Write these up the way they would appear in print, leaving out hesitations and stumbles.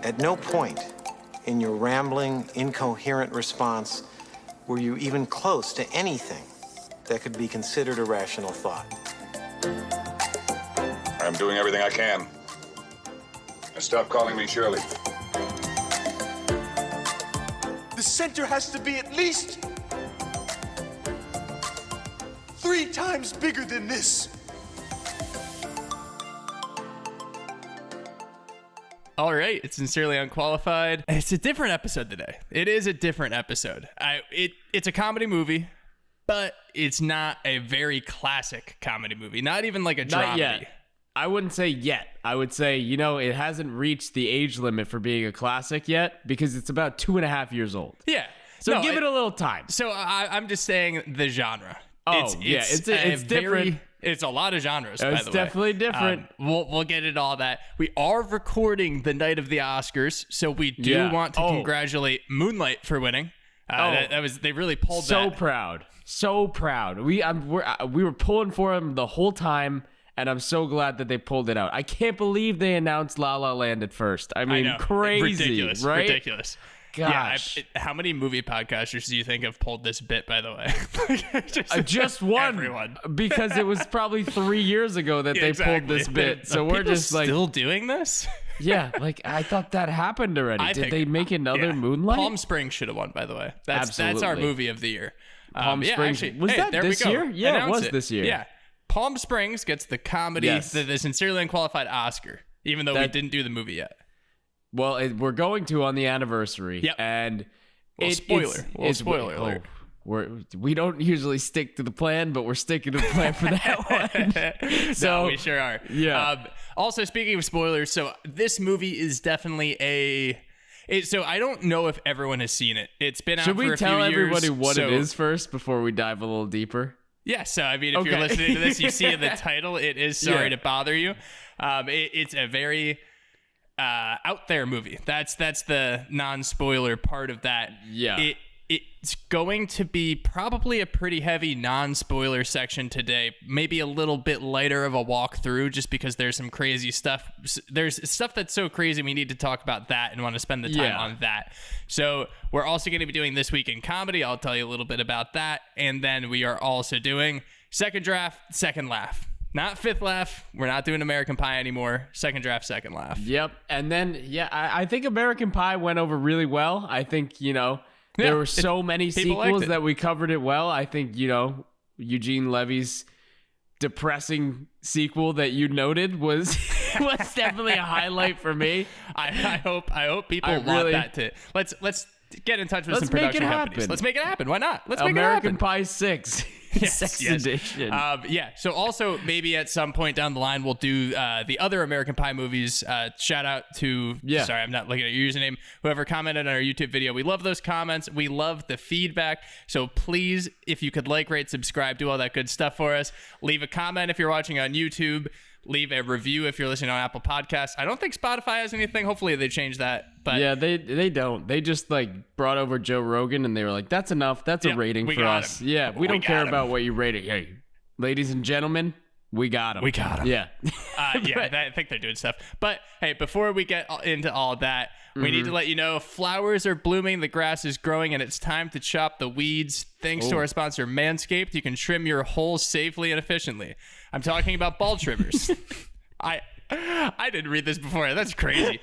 At no point in your rambling, incoherent response were you even close to anything that could be considered a rational thought. I'm doing everything I can. Now stop calling me Shirley. The center has to be at least 3 times bigger than this. All right, it's Sincerely Unqualified. It's a different episode today. It is a different episode. It's a comedy movie, but it's not a very classic comedy movie. Not even like a dramedy. Not yet. I wouldn't say yet. I would say, it hasn't reached the age limit for being a classic yet because it's about 2.5 years old. Yeah. So give it a little time. So I'm just saying the genre. It's different. It's a lot of genres, by the way. It's definitely different. We'll get into all that. We are recording the night of the Oscars, so we do want to congratulate Moonlight for winning. They really pulled that. So proud. We were pulling for him the whole time, and I'm so glad that they pulled it out. I can't believe they announced La La Land at first. I mean, crazy, ridiculous, right? Ridiculous. Gosh. Yeah, how many movie podcasters do you think have pulled this bit, by the way? just one. Everyone. Because it was probably 3 years ago that they pulled this bit. So we're just like... still doing this? Yeah, I thought that happened already. Did they make another Moonlight? Palm Springs should have won, by the way. That's our movie of the year. Palm Springs. Actually, was that this year? Yeah, it was this year. Yeah. Palm Springs gets the comedy, the Sincerely Unqualified Oscar, even though we didn't do the movie yet. Well, we're going to on the anniversary. Yep. And spoiler alert. We don't usually stick to the plan, but we're sticking to the plan for that one. So we sure are. Yeah. Also, speaking of spoilers, so this movie is definitely so I don't know if everyone has seen it. It's been out for a few years. Should we tell everybody what it is first before we dive a little deeper? Yeah, so I mean, if you're listening to this, you see in the title, it is Sorry to Bother You. It's a very out there movie. That's the non-spoiler part of that. Yeah. It's going to be probably a pretty heavy non-spoiler section today. Maybe a little bit lighter of a walkthrough just because there's some crazy stuff. There's stuff that's so crazy we need to talk about that and want to spend the time on that. So we're also going to be doing This Week in Comedy. I'll tell you a little bit about that. And then we are also doing Second Draft, Second Laugh. Not Fifth Laugh. We're not doing American Pie anymore. Second Draft, Second Laugh. Yep. And then, I think American Pie went over really well. I think, there were so many sequels that we covered it well. I think, Eugene Levy's depressing sequel that you noted was definitely a highlight for me. I hope people want that to. Let's get in touch with some production companies. Let's make it happen. Why not? Let's make it happen. American Pie 6. Sex edition. So also maybe at some point down the line we'll do the other American Pie movies. Shout out to sorry, I'm not looking at your username. Whoever commented on our YouTube video. We love those comments. We love the feedback. So please, if you could rate, subscribe, do all that good stuff for us. Leave a comment if you're watching on YouTube. Leave a review if you're listening on Apple Podcasts. I don't think Spotify has anything. Hopefully they change that. But yeah, they don't. They just brought over Joe Rogan and they were like, that's enough. That's a rating for us. Him. Yeah, we don't care about what you rate it. Hey, ladies and gentlemen, we got him. We got him. Yeah. I think they're doing stuff. But hey, before we get into all that, we need to let you know flowers are blooming, the grass is growing, and it's time to chop the weeds. Thanks to our sponsor, Manscaped, you can trim your holes safely and efficiently. I'm talking about ball trimmers. I didn't read this before. That's crazy.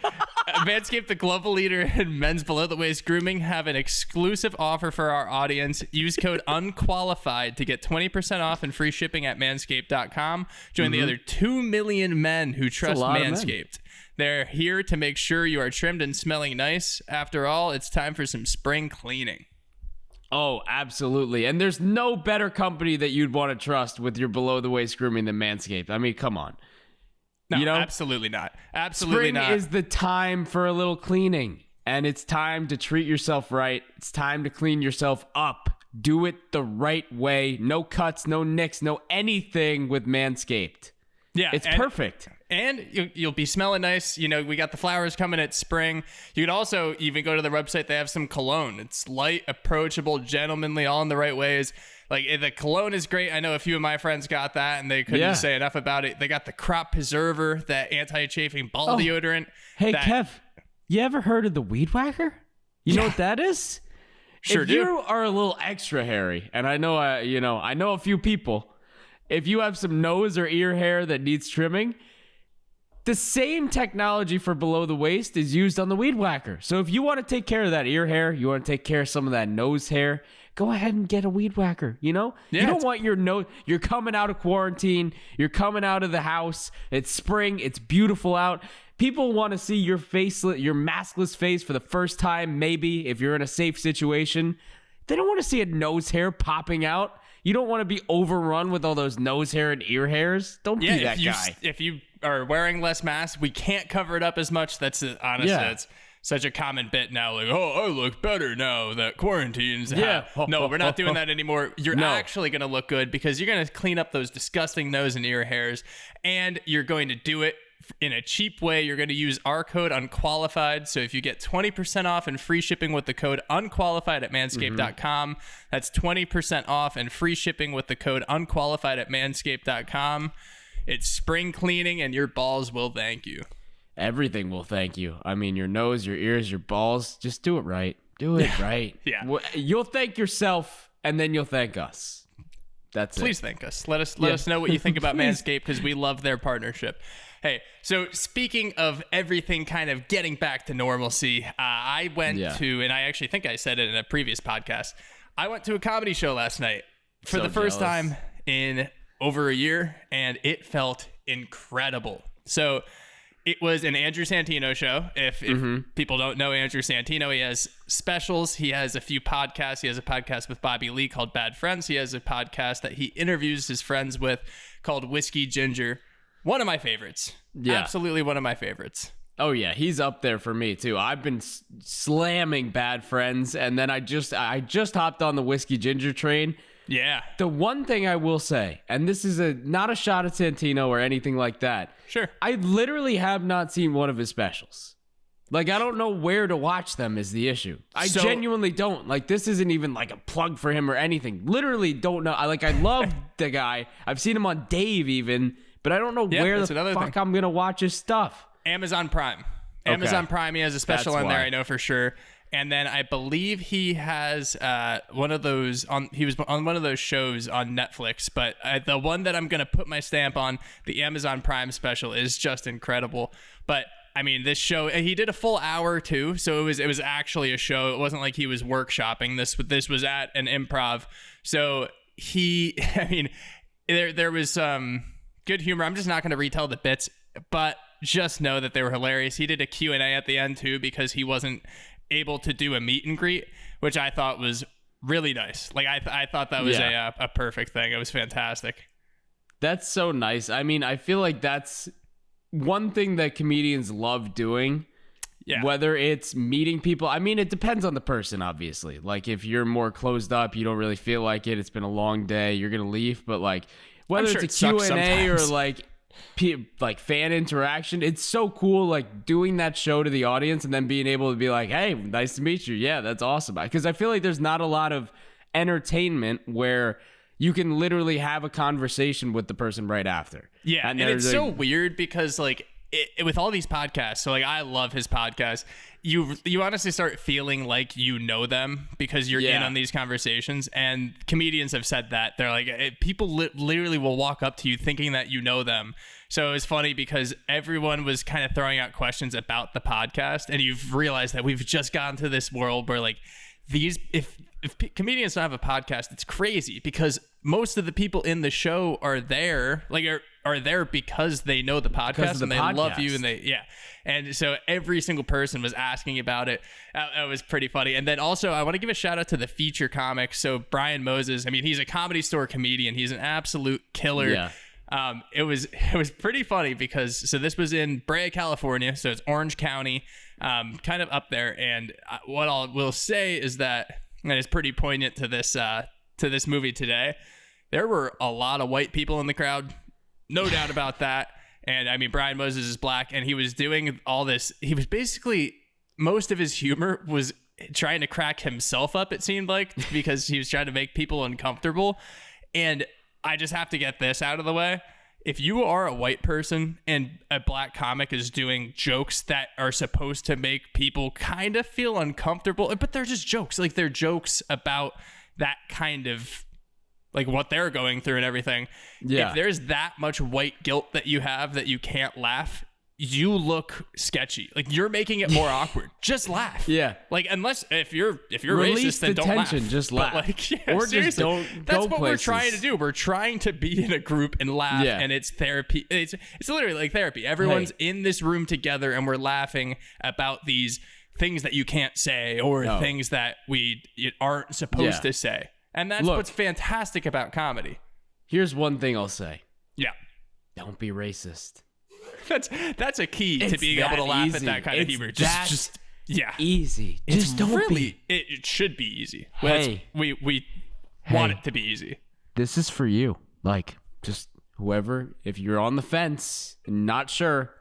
Manscaped, the global leader in men's below-the-waist grooming, have an exclusive offer for our audience. Use code UNQUALIFIED to get 20% off and free shipping at manscaped.com. Join the other 2 million men who trust Manscaped. They're here to make sure you are trimmed and smelling nice. After all, it's time for some spring cleaning. Oh, absolutely. And there's no better company that you'd want to trust with your below-the-waist grooming than Manscaped. I mean, come on. No, absolutely not. Absolutely not. Spring is the time for a little cleaning, and it's time to treat yourself right. It's time to clean yourself up. Do it the right way. No cuts, no nicks, no anything with Manscaped. Yeah, it's perfect. And you'll be smelling nice. We got the flowers coming at spring. You can also even go to their website. They have some cologne. It's light, approachable, gentlemanly, all in the right ways. The cologne is great. I know a few of my friends got that, and they couldn't say enough about it. They got the Crop Preserver, that anti-chafing ball deodorant. Hey, Kev. You ever heard of the weed whacker? You know what that is? Sure if do. you are a little extra hairy, and I know a few people, if you have some nose or ear hair that needs trimming, the same technology for below the waist is used on the weed whacker. So if you want to take care of that ear hair, you want to take care of some of that nose hair, go ahead and get a weed whacker, you know? Yeah, you don't want your nose, you're coming out of quarantine, you're coming out of the house, it's spring, it's beautiful out. People want to see your faceless, your maskless face for the first time, maybe, if you're in a safe situation. They don't want to see a nose hair popping out. You don't want to be overrun with all those nose hair and ear hairs. Don't be that guy. If you are wearing less masks, we can't cover it up as much. That's honestly, it's such a common bit now. Like, oh, I look better now that quarantine's No, we're not doing that anymore. You're actually going to look good because you're going to clean up those disgusting nose and ear hairs, and you're going to do it in a cheap way. You're going to use our code Unqualified. So if you get 20% off and free shipping with the code Unqualified at manscaped.com, that's 20% off and free shipping with the code Unqualified at manscaped.com. It's spring cleaning and your balls will thank you. Everything will thank you. I mean, your nose, your ears, your balls, just do it right. Do it right. Yeah. You'll thank yourself and then you'll thank us. Please thank us. Let us know what you think about Manscaped because we love their partnership. Hey, so speaking of everything kind of getting back to normalcy, I went to, and I actually think I said it in a previous podcast, I went to a comedy show last night for the first time in over a year, and it felt incredible. So it was an Andrew Santino show. If people don't know Andrew Santino, he has specials. He has a few podcasts. He has a podcast with Bobby Lee called Bad Friends. He has a podcast that he interviews his friends with called Whiskey Ginger. One of my favorites. Yeah. Absolutely one of my favorites. Oh, yeah. He's up there for me, too. I've been slamming Bad Friends, and then I just hopped on the Whiskey Ginger train. Yeah. The one thing I will say, and this is not a shot at Santino or anything like that. Sure. I literally have not seen one of his specials. Like, I don't know where to watch them is the issue. I genuinely don't. Like, this isn't even like a plug for him or anything. Literally don't know. I love the guy. I've seen him on Dave even, but I don't know where the fuck I'm going to watch his stuff. Amazon Prime. Amazon Prime, he has a special on there, I know for sure. And then I believe he has one of those he was on one of those shows on Netflix, but the one that I'm going to put my stamp on, the Amazon Prime special, is just incredible. But I mean, this show, he did a full hour too, so it was actually a show. It wasn't like he was workshopping. This was at an improv. So there was good humor. I'm just not going to retell the bits, but just know that they were hilarious. He did a Q&A at the end too because he wasn't able to do a meet and greet, which I thought was really nice. Like I thought that was a perfect thing. It was fantastic. That's so nice. I mean, I feel like that's one thing that comedians love doing. Yeah. Whether it's meeting people, I mean, it depends on the person, obviously. Like if you're more closed up, you don't really feel like it. It's been a long day. You're gonna leave. But like whether it's a Q&A or like fan interaction, it's so cool. Like doing that show to the audience and then being able to be like, "Hey, nice to meet you." Yeah, that's awesome. Because I feel like there's not a lot of entertainment where you can literally have a conversation with the person right after. Yeah, and it's so weird because like with all these podcasts, so like I love his podcast. You honestly start feeling like you know them because you're in on these conversations, and comedians have said that. They're like, people literally will walk up to you thinking that you know them. So it's funny because everyone was kind of throwing out questions about the podcast, and you've realized that we've just gotten to this world where like if comedians don't have a podcast, it's crazy because most of the people in the show are there because they know the podcast and they love you and and so every single person was asking about it. That was pretty funny. And then also I want to give a shout out to the feature comics. So Brian Moses, I mean, he's a Comedy Store comedian. He's an absolute killer. Yeah. It was pretty funny because this was in Brea, California, so it's Orange County, kind of up there. And what I will say is that, and it's pretty poignant to this movie today, there were a lot of white people in the crowd, no doubt about that. And I mean, Brian Moses is black, and he was doing all this. He was basically, most of his humor was trying to crack himself up, it seemed like, because he was trying to make people uncomfortable. And I just have to get this out of the way. if you are a white person and a black comic is doing jokes that are supposed to make people kind of feel uncomfortable, but they're just jokes. Like, they're jokes about that kind of, like, what they're going through and everything. Yeah. If there's that much white guilt that you have that you can't laugh, you look sketchy. Like, you're making it more awkward. Just laugh. Yeah. Like, unless if you're Release racist, then the don't tension, laugh. just laugh. But like, yeah, Or seriously, just don't That's go what places. we're trying to do. We're trying to be in a group and laugh, and it's therapy. It's literally like therapy. Everyone's in this room together, and we're laughing about these things that you can't say or things that we aren't supposed to say. And that's what's fantastic about comedy. Here's one thing I'll say. Yeah. Don't be racist. That's a key to being able to laugh at that kind of humor. Just easy. Just don't really, be. it should be easy. Hey. We want it to be easy. This is for you. Like, just whoever, if you're on the fence and not sure,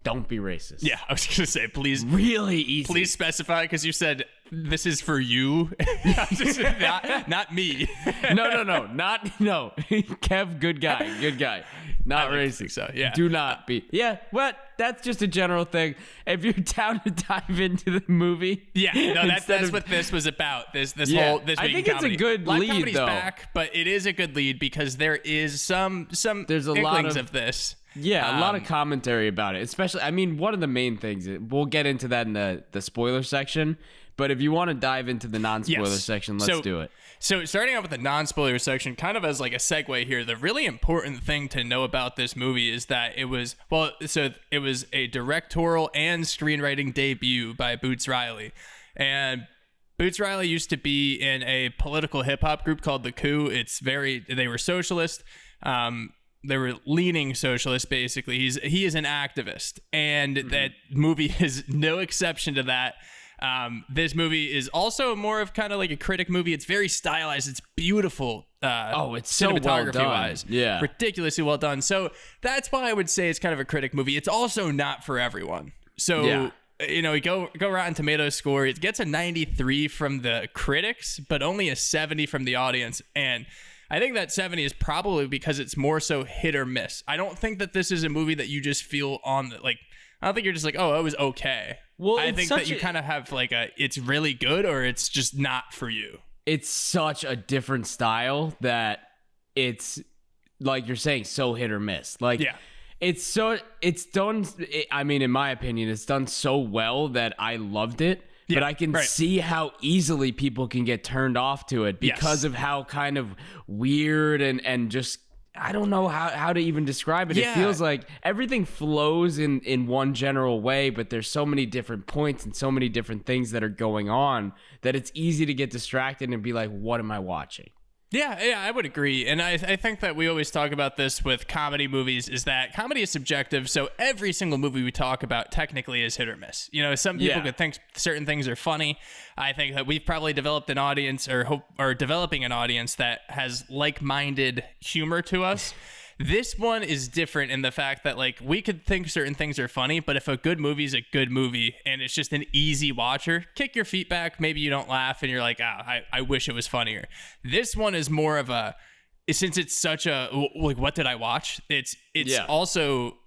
don't be racist. Yeah, I was gonna say, please, really easy. Please specify, because you said this is for you, not me. No. Kev, good guy. Not racist. So yeah, do not be. Yeah, but that's just a general thing. If you're down to dive into the movie, that's what this was about. This whole this week I think in it's comedy. a good Black lead comedy's though. back, but it is a good lead because there is some there's a inklings lot of this. Yeah, a lot of commentary about it. Especially, I mean, one of the main things, we'll get into that in the spoiler section, but if you want to dive into the non-spoiler section, let's do it. So starting out with the non-spoiler section, kind of as like a segue here, the really important thing to know about this movie is that it was a directorial and screenwriting debut by Boots Riley. And Boots Riley used to be in a political hip-hop group called The Coup. They were socialist. They were leaning socialist, basically. He is an activist, and that movie is no exception to that. This movie is also more of kind of like a critic movie. It's very stylized. It's beautiful. It's so well done. Cinematography-wise. Yeah. Ridiculously well done. So that's why I would say it's kind of a critic movie. It's also not for everyone. So, we go Rotten Tomatoes score. It gets a 93 from the critics, but only a 70 from the audience. And I think that 70 is probably because it's more so hit or miss. I don't think that this is a movie that you just feel on the, like, I don't think you're just like, oh, it was okay. Well, I think that you kind of have like it's really good or it's just not for you. It's such a different style that it's, like you're saying, so hit or miss. Like, it's done, I mean, in my opinion, it's done so well that I loved it. But I can see how easily people can get turned off to it because of how kind of weird and just, I don't know how to even describe it. It feels like everything flows in one general way, but there's so many different points and so many different things that are going on that it's easy to get distracted and be like, what am I watching? Yeah, I would agree. And I think that we always talk about this with comedy movies is that comedy is subjective. So every single movie we talk about technically is hit or miss. Some people could think certain things are funny. I think that we've probably developed an audience or developing an audience that has like-minded humor to us. This one is different in the fact that, like, we could think certain things are funny, but if a good movie is a good movie and it's just an easy watcher, kick your feet back. Maybe you don't laugh and you're like, I wish it was funnier. This one is more of a, since it's such a, like, what did I watch? It's also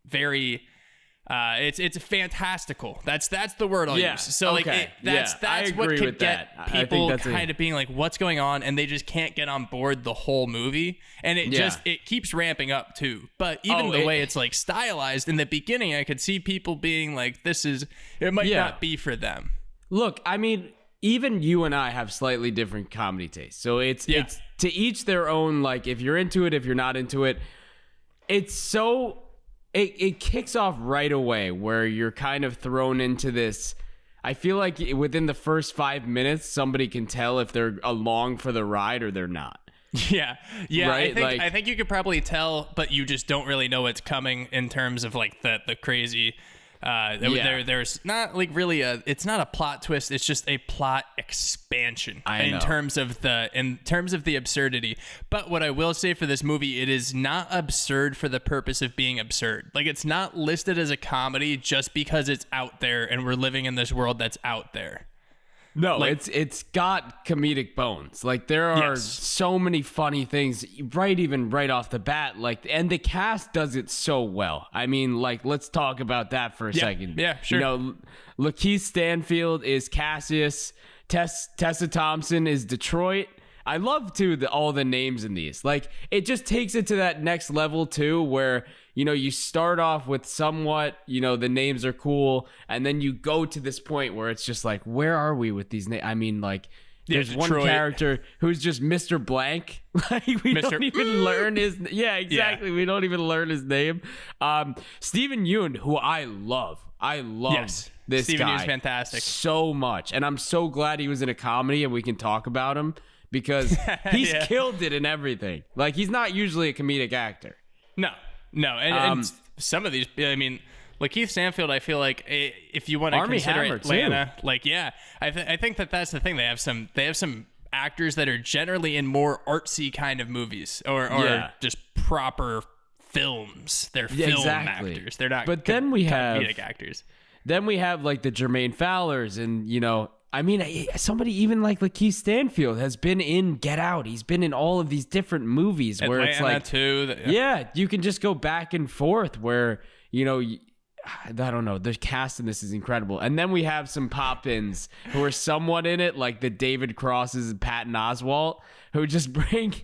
very, it's fantastical. That's the word I'll use. So that's what could get people kind of being like, what's going on? And they just can't get on board the whole movie. And it keeps ramping up too. But even the way it's like stylized in the beginning, I could see people being like, it might not be for them. Look, I mean, even you and I have slightly different comedy tastes. So it's to each their own. Like, if you're into it, if you're not into it, it's so... It kicks off right away where you're kind of thrown into this. I feel like within the first 5 minutes, somebody can tell if they're along for the ride or they're not. Yeah. Right? I think you could probably tell, but you just don't really know what's coming in terms of like the crazy. There's not like really it's not a plot twist. It's just a plot expansion in terms of the absurdity. But what I will say for this movie, it is not absurd for the purpose of being absurd. Like, it's not listed as a comedy just because it's out there and we're living in this world that's out there. No, Like, it's got comedic bones. Like there are so many funny things right off the bat. Like, and the cast does it so well. I mean, like, let's talk about that for a second. Yeah, sure. You know, Lakeith Stanfield is Cassius. Tessa Thompson is Detroit. I love too all the names in these. Like, it just takes it to that next level too, where you know you start off with somewhat, you know, the names are cool, and then you go to this point where it's just like, where are we with these names? I mean, like, there's Detroit. one character who's just Mr. Blank. Like, we don't even learn his. Yeah, exactly. Yeah. We don't even learn his name. Stephen Yeun, who I love. This Stephen guy Yeun's fantastic so much, and I'm so glad he was in a comedy and we can talk about him. Because he's killed it in everything. Like, he's not usually a comedic actor. No. And some of these, I mean, Lakeith Stanfield, I feel like if you want to consider Atlanta, too. Like, yeah, I think that's the thing. They have some actors that are generally in more artsy kind of movies or just proper films. They're film actors. They're not. But then we have comedic actors. Then we have like the Jermaine Fowlers, and you know. I mean, somebody even like Lakeith Stanfield has been in Get Out. He's been in all of these different movies where Atlanta it's like, too. Yeah, you can just go back and forth where, you know, I don't know. The cast in this is incredible. And then we have some pop-ins who are somewhat in it, like the David Crosses and Patton Oswalt, who just bring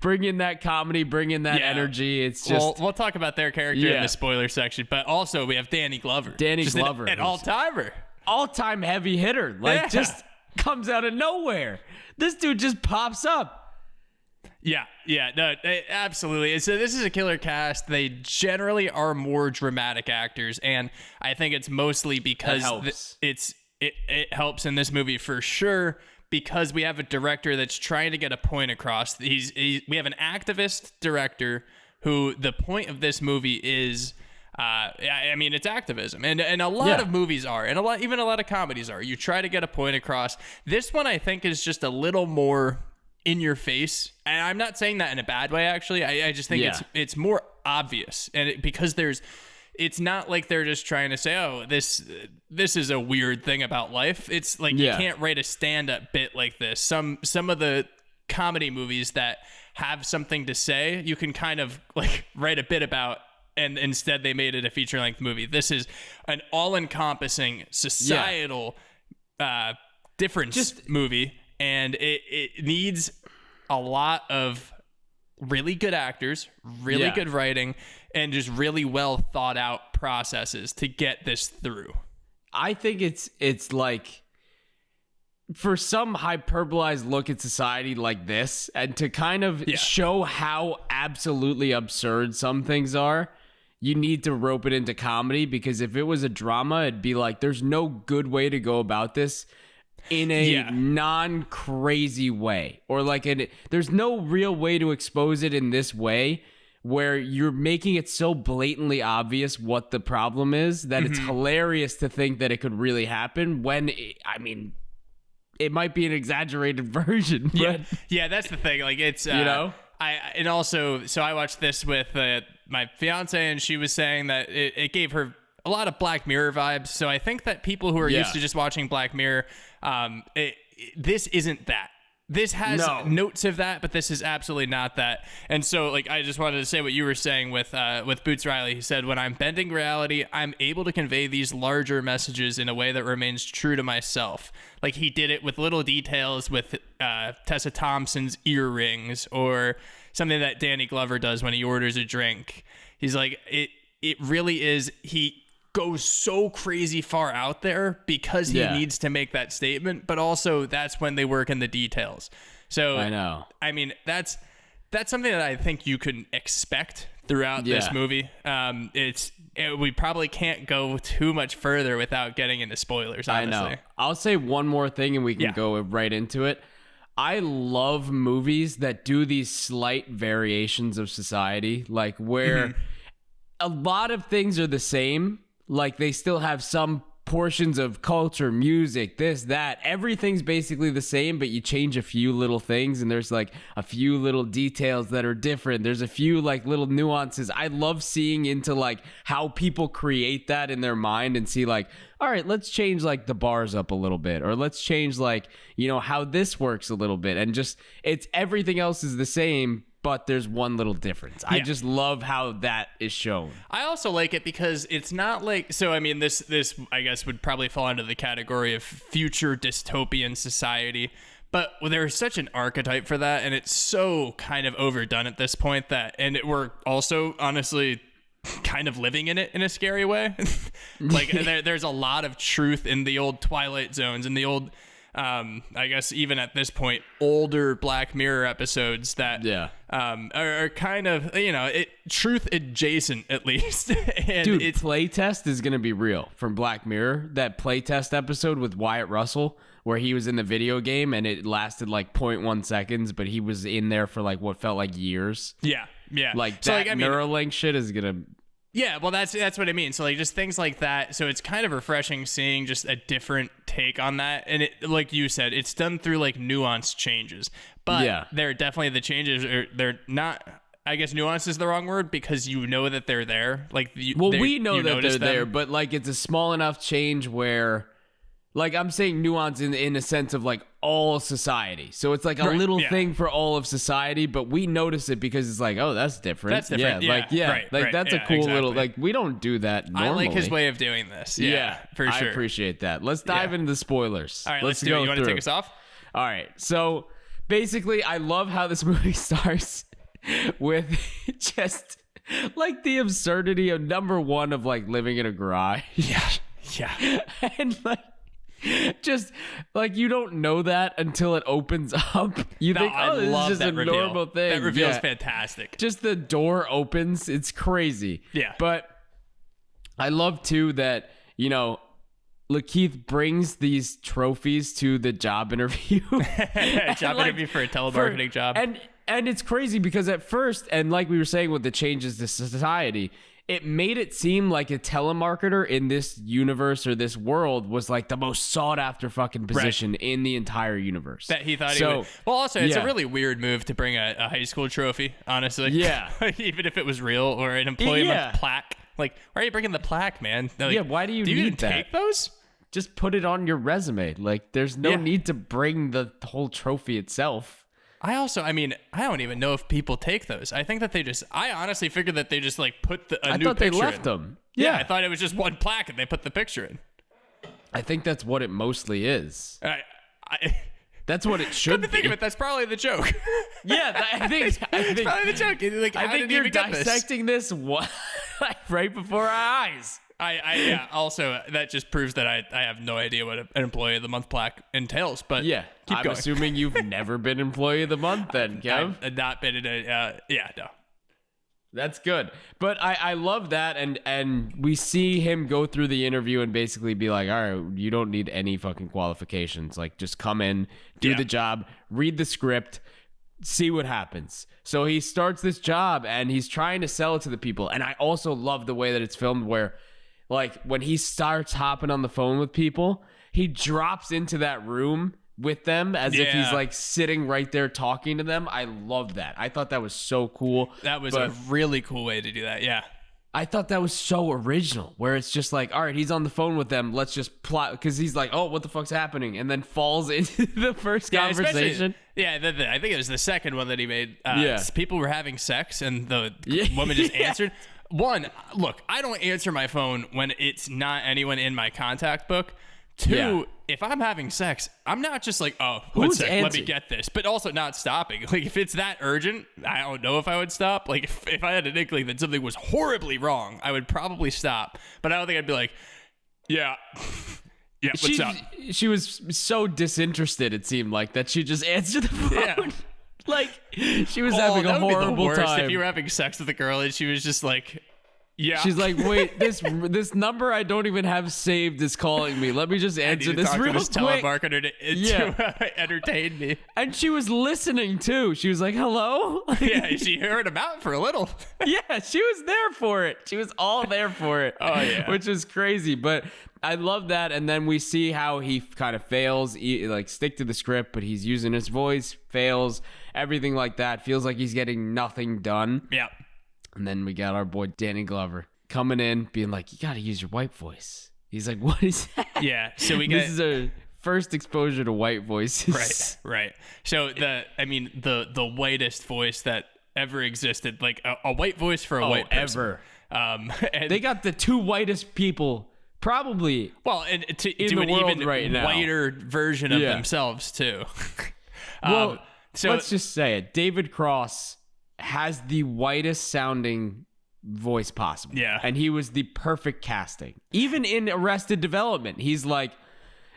in that comedy, bring in that energy. It's just... We'll talk about their character in the spoiler section, but also we have Danny Glover. Glover. An all-timer. All-time heavy hitter, like just comes out of nowhere. This dude just pops up. No, absolutely. So this is a killer cast. They generally are more dramatic actors, and I think it's mostly because it helps in this movie for sure, because we have a director that's trying to get a point across. We have an activist director who the point of this movie is. I mean, it's activism, and a lot of movies are, and even a lot of comedies are. You try to get a point across. This one, I think, is just a little more in your face, and I'm not saying that in a bad way. Actually, I just think it's more obvious, and because it's not like they're just trying to say, oh, this is a weird thing about life. It's like you can't write a stand-up bit like this. Some of the comedy movies that have something to say, you can kind of like write a bit about. And instead they made it a feature-length movie. This is an all-encompassing societal difference movie, and it needs a lot of really good actors, really good writing, and just really well thought-out processes to get this through. I think it's like, for some hyperbolized look at society like this, and to kind of show how absolutely absurd some things are, you need to rope it into comedy, because if it was a drama, it'd be like, there's no good way to go about this in a non-crazy way, or like there's no real way to expose it in this way where you're making it so blatantly obvious what the problem is that it's hilarious to think that it could really happen when it might be an exaggerated version. But, yeah, that's the thing. Like, it's you know. I watched this with my fiance, and she was saying that it gave her a lot of Black Mirror vibes. So I think that people who are used to just watching Black Mirror, this isn't that. This has notes of that, but this is absolutely not that. And so, like, I just wanted to say what you were saying with Boots Riley. He said, when I'm bending reality, I'm able to convey these larger messages in a way that remains true to myself. Like, he did it with little details with Tessa Thompson's earrings, or something that Danny Glover does when he orders a drink. He's like, it really is, he goes so crazy far out there because he needs to make that statement, but also that's when they work in the details. So I know. I mean, that's something that I think you can expect throughout this movie. We probably can't go too much further without getting into spoilers, honestly. I know. I'll say one more thing and we can go right into it. I love movies that do these slight variations of society, like where a lot of things are the same. Like, they still have some portions of culture, music, this, that, everything's basically the same, but you change a few little things, and there's like a few little details that are different. There's a few like little nuances. I love seeing into like how people create that in their mind and see like, all right, let's change like the bars up a little bit, or let's change like, you know, how this works a little bit, and just it's everything else is the same, but there's one little difference. I just love how that is shown. I also like it because it's not like, so I mean, this I guess would probably fall into the category of future dystopian society, but there's such an archetype for that, and it's so kind of overdone at this point that, and we're also honestly kind of living in it in a scary way. Like there's a lot of truth in the old Twilight Zones and the old, I guess even at this point, older Black Mirror episodes that are kind of, you know, truth adjacent at least. And dude, Playtest is going to be real from Black Mirror. That Playtest episode with Wyatt Russell where he was in the video game and it lasted like 0.1 seconds, but he was in there for like what felt like years. Yeah. Like that, so like, I mean, Neuralink shit is going to... Yeah, well, that's what I mean. So like just things like that. So it's kind of refreshing seeing just a different take on that. And it, like you said, it's done through like nuanced changes. But they're definitely the changes are they're not. I guess nuance is the wrong word because you know that they're there. Like we know that they're there, but like it's a small enough change where. Like, I'm saying nuance in a sense of, like, all society. So it's, like, a little thing for all of society, but we notice it because it's like, oh, that's different. That's different. That's a cool little, like, we don't do that normally. I like his way of doing this. Yeah, for sure. I appreciate that. Let's dive into the spoilers. All right, let's do it. You want to take us off? All right. So, basically, I love how this movie starts with just, like, the absurdity of, number one, of, like, living in a garage. Yeah. And, like, just like you don't know that until it opens up. You think, oh, this is just a normal thing. That reveal is fantastic. Just the door opens. It's crazy. Yeah. But I love too that, you know, Lakeith brings these trophies to the job interview. Interview for a telemarketing job. And it's crazy because at first, and like we were saying with the changes to society, it made it seem like a telemarketer in this universe or this world was like the most sought after fucking position in the entire universe. That he thought he would. Well, also, it's a really weird move to bring a high school trophy, honestly. Yeah. Even if it was real or an employee plaque. Like, why are you bringing the plaque, man? Like, why do you need need that? Take those? Just put it on your resume. Like, there's no need to bring the whole trophy itself. I don't even know if people take those. I think that I honestly figured that they just like put a new picture in. I thought they left them. Yeah, I thought it was just one plaque and they put the picture in. I think that's what it mostly is. That's what it should be. Think of it, that's probably the joke. Yeah, I think it's probably the joke. Like, I think you're dissecting this right before our eyes. Also, that just proves that I have no idea what an employee of the month plaque entails. But keep going. Assuming you've never been employee of the month, then Kev. I've not been in a no. That's good. But I love that, and we see him go through the interview and basically be like, all right, you don't need any fucking qualifications. Like, just come in, do the job, read the script, see what happens. So he starts this job and he's trying to sell it to the people. And I also love the way that it's filmed where, like, when he starts hopping on the phone with people, he drops into that room with them as if he's like sitting right there talking to them. I love that. I thought that was so cool. That was a really cool way to do that. Yeah. I thought that was so original, where it's just like, all right, he's on the phone with them. Let's just plot, because he's like, oh, what the fuck's happening? And then falls into the first conversation. I think it was the second one that he made. People were having sex and the woman just answered. One, look, I don't answer my phone when it's not anyone in my contact book. Two, if I'm having sex, I'm not just like, oh, one sec, let me get this. But also not stopping. Like, if it's that urgent, I don't know if I would stop. Like, if I had an inkling that something was horribly wrong, I would probably stop. But I don't think I'd be like, yeah, what's up? She was so disinterested, it seemed like, that she just answered the phone. Yeah. Like, she was having a horrible time. If you were having sex with a girl and she was just like, Yeah. She's like, wait, this number I don't even have saved is calling me. Let me just answer this real quick. Telemarketer to entertain me. And she was listening too. She was like, hello? Yeah, she heard him out for a little. Yeah, she was there for it. She was all there for it. Oh, yeah. Which is crazy. But I love that. And then we see how he kind of fails, like stick to the script, but he's using his voice, fails, everything like that. Feels like he's getting nothing done. Yeah. And then we got our boy Danny Glover coming in, being like, you got to use your white voice. He's like, what is that? Yeah. So we get... This is our first exposure to white voices. Right. So the whitest voice that ever existed, like a white voice for a white person. Ever. And They got the two whitest people probably and to in do the an world even right now. whiter version of themselves too. Well, so let's just say it. David Cross has the whitest sounding voice possible. Yeah. And he was the perfect casting. Even in Arrested Development, he's like,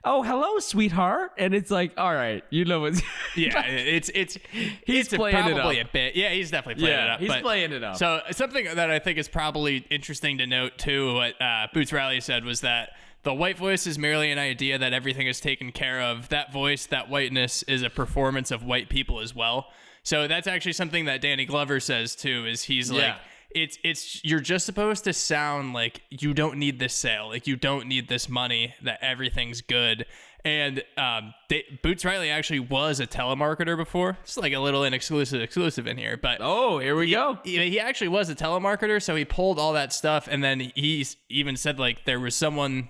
oh, hello, sweetheart. And it's like, all right, you know what's... Yeah, it's playing it probably up. a bit. Yeah, he's definitely playing it up. He's playing it up. So something that I think is probably interesting to note too, what Boots Riley said was that the white voice is merely an idea that everything is taken care of. That voice, that whiteness, is a performance of white people as well. So that's actually something that Danny Glover says too, is he's like, it's you're just supposed to sound like you don't need this sale, like you don't need this money, that everything's good. And Boots Riley actually was a telemarketer before. It's like a little exclusive in here, but here we go. He actually was a telemarketer, so he pulled all that stuff, and then he's even said like there was someone,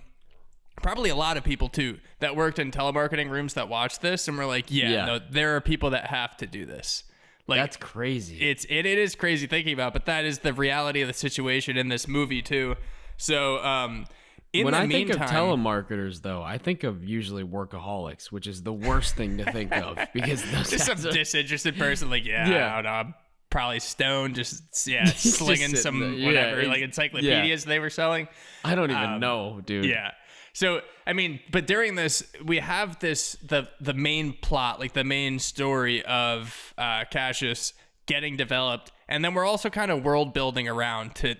probably a lot of people too, that worked in telemarketing rooms that watched this and were like, no, there are people that have to do this. Like, that's crazy. It is crazy thinking about, but that is the reality of the situation in this movie too. So when I think of telemarketers, though, I think of usually workaholics, which is the worst thing to think of because just some disinterested person, like I don't know, I'm probably stoned, just slinging just some there. whatever, like encyclopedias they were selling. I don't even know, dude. Yeah. So, I mean, but during this, we have the main plot, like the main story of Cassius getting developed. And then we're also kind of world building around to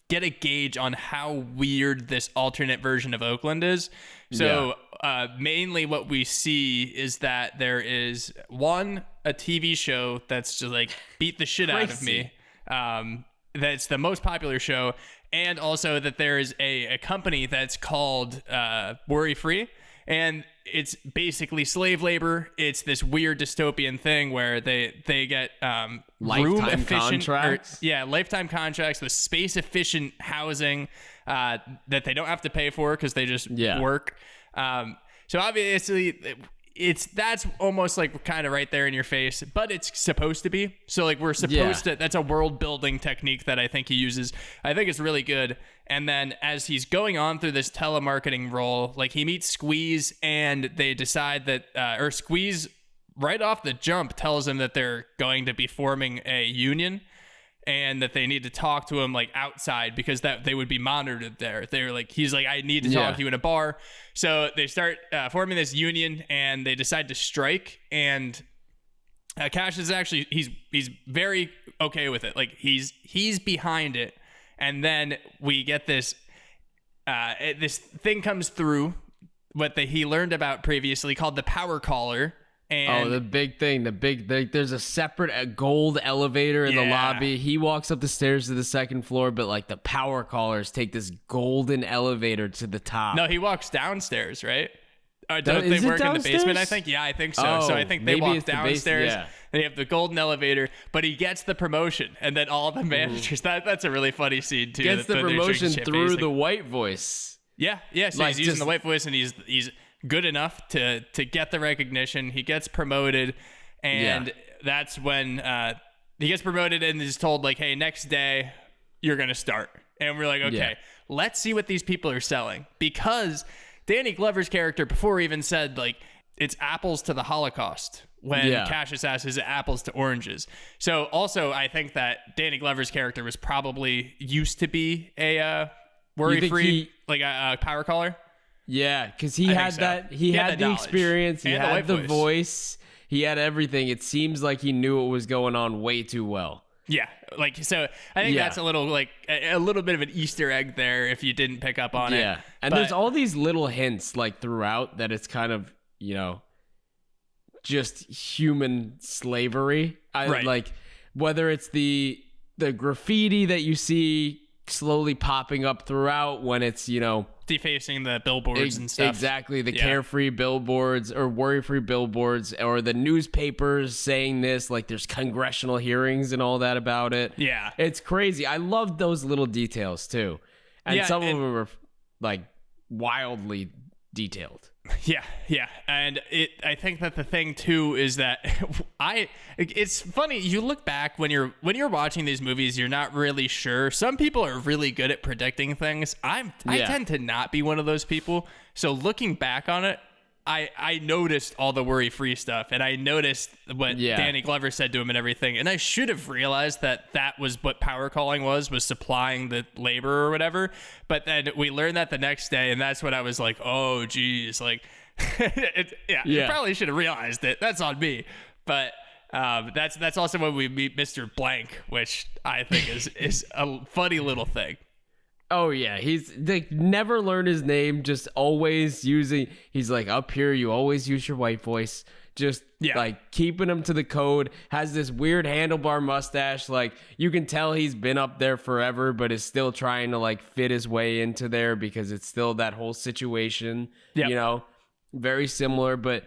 get a gauge on how weird this alternate version of Oakland is. So mainly what we see is that there is a TV show that's just like beat the shit out of me. That's the most popular show. And also that there is a company that's called Worry Free, and it's basically slave labor. It's this weird dystopian thing where they get lifetime contracts. Lifetime contracts with space efficient housing that they don't have to pay for because they just work. So obviously that's almost like kind of right there in your face, but it's supposed to be. So like we're supposed to, that's a world building technique that I think he uses. I think it's really good. And then as he's going on through this telemarketing role, like he meets Squeeze and they decide that, or Squeeze right off the jump tells him that they're going to be forming a union and that they need to talk to him like outside because that they would be monitored there. They're like, he's like, I need to talk to you in a bar. So they start forming this union and they decide to strike. And Cash is actually, he's very okay with it. Like he's behind it. And then we get this thing comes through what he learned about previously called the power caller. And the big thing, there's a separate gold elevator in the lobby. He walks up the stairs to the second floor, but like the power callers take this golden elevator to the top. No, he walks downstairs, right? Don't they work in the basement? I think. Yeah, I think so. So I think they walk downstairs and they have the golden elevator, but he gets the promotion. And then all the managers, that's a really funny scene too. Gets the promotion through the white voice. Yeah. So he's using the white voice and he's good enough to get the recognition. He gets promoted, and that's when he gets promoted and is told like, hey, next day you're gonna start. And we're like, okay, let's see what these people are selling, because Danny Glover's character before even said like it's apples to the Holocaust when Cassius asks, is it apples to oranges? So also I think that Danny Glover's character was probably used to be a worry-free, like a power caller. Yeah, because he had that. He had the experience. He had the voice. He had everything. It seems like he knew what was going on way too well. Yeah, like so. I think that's a little like a little bit of an Easter egg there if you didn't pick up on it. Yeah, and there's all these little hints like throughout that it's kind of just human slavery. Like whether it's the graffiti that you see slowly popping up throughout when it's defacing the billboards and stuff. Exactly, the carefree billboards or worry-free billboards, or the newspapers saying this, like there's congressional hearings and all that about it. Yeah. It's crazy. I love those little details too. And some of them are like wildly detailed. Yeah. And I think that the thing too is that it's funny, you look back when you're watching these movies, you're not really sure. Some people are really good at predicting things. I tend to not be one of those people. So looking back on it, I noticed all the worry-free stuff, and I noticed what Danny Glover said to him and everything, and I should have realized that was what power calling was supplying the labor or whatever, but then we learned that the next day, and that's when I was like, oh, geez, like, I probably should have realized it. That's on me. But that's also when we meet Mr. Blank, which I think is a funny little thing. Oh yeah, he's like never learned his name, just always using. He's like, up here, you always use your white voice, just like keeping him to the code. Has this weird handlebar mustache, like you can tell he's been up there forever, but is still trying to like fit his way into there because it's still that whole situation. Very similar, but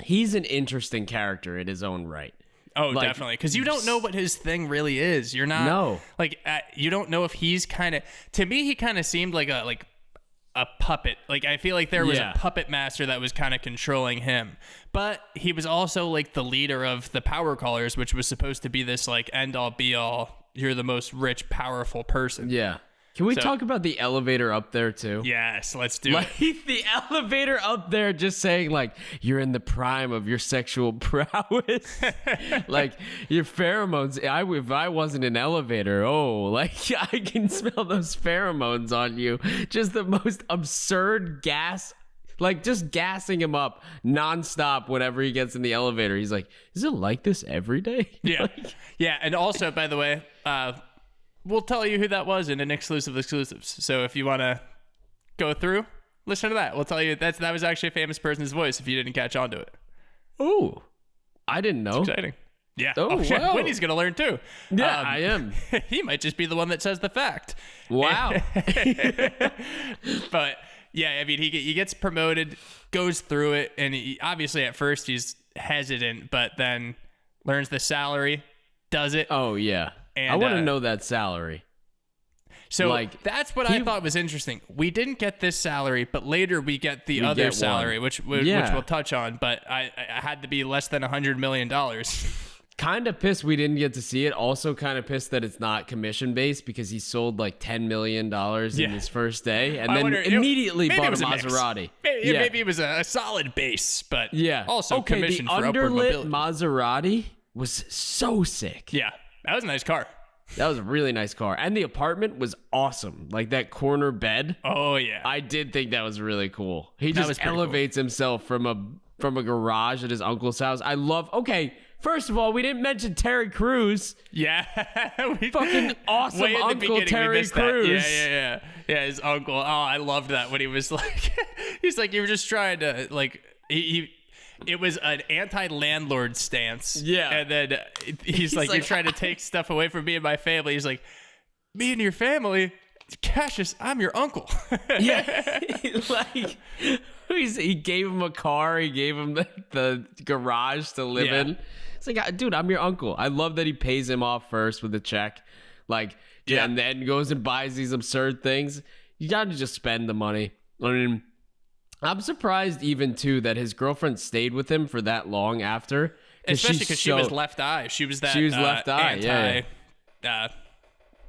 he's an interesting character in his own right. Oh, like, definitely. Because you don't know what his thing really is. You're not you don't know if he's kind of, to me, he kind of seemed like a puppet. Like, I feel like there was a puppet master that was kind of controlling him, but he was also like the leader of the power callers, which was supposed to be this like end all be all. You're the most rich, powerful person. Yeah. Can we talk about the elevator up there too? Yes, let's do it. The elevator up there just saying like you're in the prime of your sexual prowess. Like your pheromones. If I wasn't an elevator, I can smell those pheromones on you. Just the most absurd gas. Like just gassing him up nonstop whenever he gets in the elevator. He's like, is it like this every day? Yeah. Yeah. And also, by the way, we'll tell you who that was in an exclusive exclusives. So if you want to go through, listen to that. We'll tell you that was actually a famous person's voice if you didn't catch on to it. Oh, I didn't know. It's exciting. Yeah. Oh, wow. Winnie's going to learn too. Yeah, I am. He might just be the one that says the fact. Wow. But yeah, I mean, he gets promoted, goes through it, and obviously at first he's hesitant, but then learns the salary, does it. Oh, yeah. And, I want to know that salary. So that's what I thought was interesting. We didn't get this salary, but later we get the other salary, which we'll touch on. But I had to be less than $100 million. Kind of pissed we didn't get to see it. Also kind of pissed that it's not commission based because he sold like $10 million in his first day and then immediately bought a Maserati. Maybe it was a solid base, but also commission for upward mobility. The underlit Maserati was so sick. Yeah. That was a nice car. That was a really nice car. And the apartment was awesome. Like that corner bed. Oh, yeah. I did think that was really cool. He just elevates himself from a garage at his uncle's house. First of all, we didn't mention Terry Crews. Yeah. Fucking awesome Uncle Terry Crews. Yeah, his uncle. Oh, I loved that when he was like, he's like, you were just trying to, like, it was an anti-landlord stance. Yeah. And then he's like, you're trying to take stuff away from me and my family. He's like, me and your family? Cassius, I'm your uncle. Yeah. Like, he gave him a car. He gave him the garage to live in. It's like, dude, I'm your uncle. I love that he pays him off first with a check. Like, and then goes and buys these absurd things. You got to just spend the money. I mean, I'm surprised even too that his girlfriend stayed with him for that long after. Especially because she was left eye. She was left eye.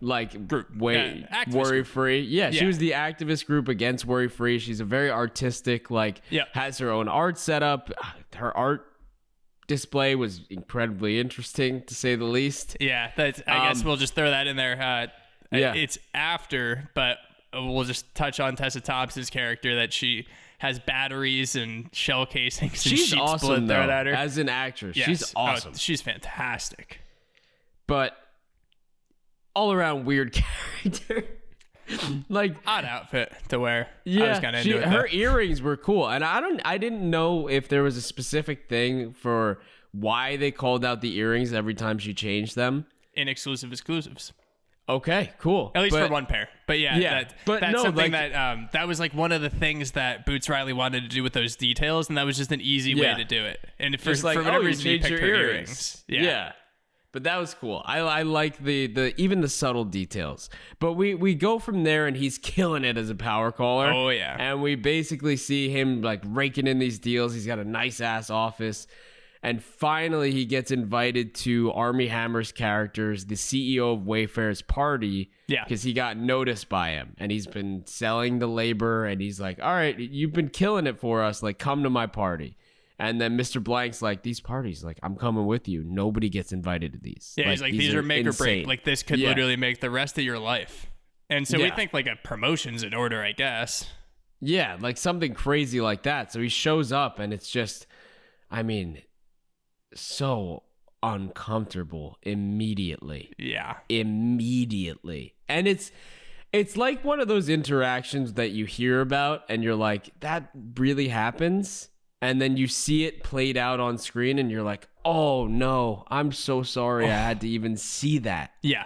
Like group, worry free. Yeah, she was the activist group against worry free. She's a very artistic, has her own art setup. Her art display was incredibly interesting to say the least. Yeah, I guess we'll just throw that in there. It's after, but we'll just touch on Tessa Thompson's character that she has batteries and shell casings and she's awesome thrown at her. As an actress. Yes. She's awesome. She's fantastic. But all around weird character. Like odd outfit to wear. Yeah, I was kind of into it. her earrings were cool, and I didn't know if there was a specific thing for why they called out the earrings every time she changed them. Inexclusive exclusives. Okay, cool. At least for one pair. But yeah, that's no, something like, that was like one of the things that Boots Riley wanted to do with those details, and that was just an easy way to do it. And for whatever reason, he picked her earrings. Yeah. But that was cool. I like the even the subtle details. But we go from there, and he's killing it as a power caller. Oh yeah. And we basically see him like raking in these deals. He's got a nice ass office. And finally, he gets invited to Armie Hammer's character's, the CEO of Wayfair's party. Yeah. Because he got noticed by him. And he's been selling the labor. And he's like, all right, you've been killing it for us. Like, come to my party. And then Mr. Blank's like, these parties, like, I'm coming with you. Nobody gets invited to these. Yeah, he's like, these are make insane. or break. Like, this could literally make the rest of your life. And so we think, like, a promotion's in order, I guess. Yeah, like something crazy like that. So he shows up, and it's just, I mean, so uncomfortable immediately. Yeah. Immediately. And it's like one of those interactions that you hear about, and you're like, that really happens? And then you see it played out on screen, and you're like, oh no, I'm so sorry I had to even see that. Yeah.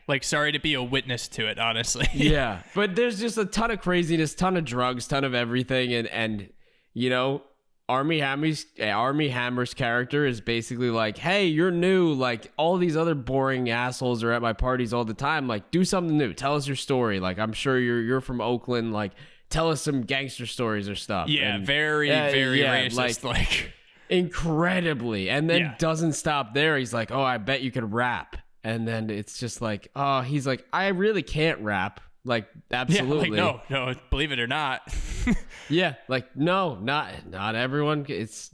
Like, sorry to be a witness to it, honestly. Yeah. But there's just a ton of craziness, ton of drugs, ton of everything. And you know, Armie Hammer's character is basically like, hey, you're new. Like, all these other boring assholes are at my parties all the time. Like, do something new. Tell us your story. Like, I'm sure you're from Oakland. Like, tell us some gangster stories or stuff. Yeah, and, very racist. Like incredibly. And then doesn't stop there. He's like, oh, I bet you could rap. And then it's just like, oh, he's like, I really can't rap. Like, absolutely. Yeah, like, no, believe it or not. Yeah, like, no, not everyone. It's,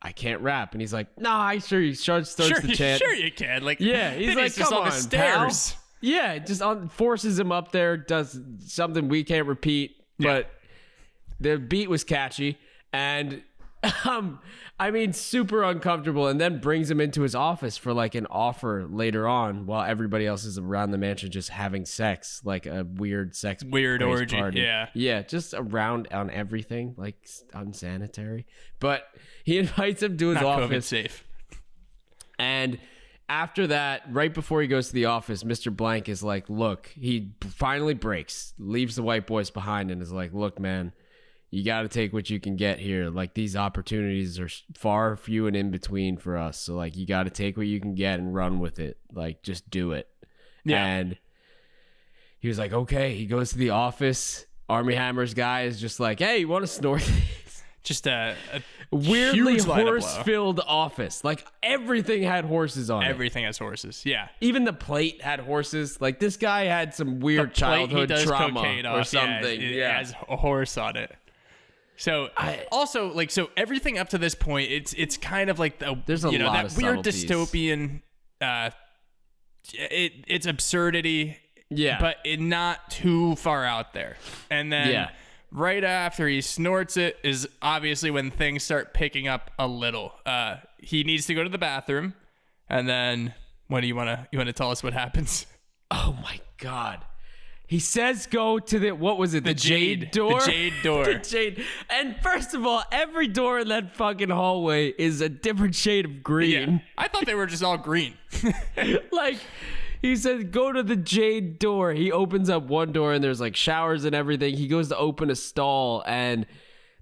I can't rap. And he's like, no, I sure you starts the chant. Sure you can. Like, yeah, he's like, just come on on, the stairs. Pal. Yeah, just forces him up there, does something we can't repeat. But the beat was catchy, and I mean, super uncomfortable, and then brings him into his office for like an offer later on while everybody else is around the mansion just having sex, like a weird orgy party. Yeah, just around on everything, like unsanitary. But he invites him to his office. COVID safe. And after that, right before he goes to the office, Mr. Blank is like, look, he finally breaks, leaves the white boys behind, and is like, look, man, you got to take what you can get here. Like, these opportunities are far few and in between for us. So, like, you got to take what you can get and run with it. Like, just do it. Yeah. And he was like, okay. He goes to the office. Armie Hammer's guy is just like, hey, you want to snort this? Just a weirdly horse-filled office. Like, everything had horses on it. Everything has horses. Yeah. Even the plate had horses. Like, this guy had some weird childhood trauma or something. It has a horse on it. So so everything up to this point, it's kind of like there's a lot that of weird subtleties. dystopian. It's absurdity. Yeah. But not too far out there. And then right after he snorts it is obviously when things start picking up a little. He needs to go to the bathroom, and then when you want to tell us what happens? Oh my God. He says go to the jade door? The jade door. The jade. And first of all, every door in that fucking hallway is a different shade of green. Yeah. I thought they were just all green. Like, he says, go to the jade door. He opens up one door, and there's like showers and everything. He goes to open a stall, and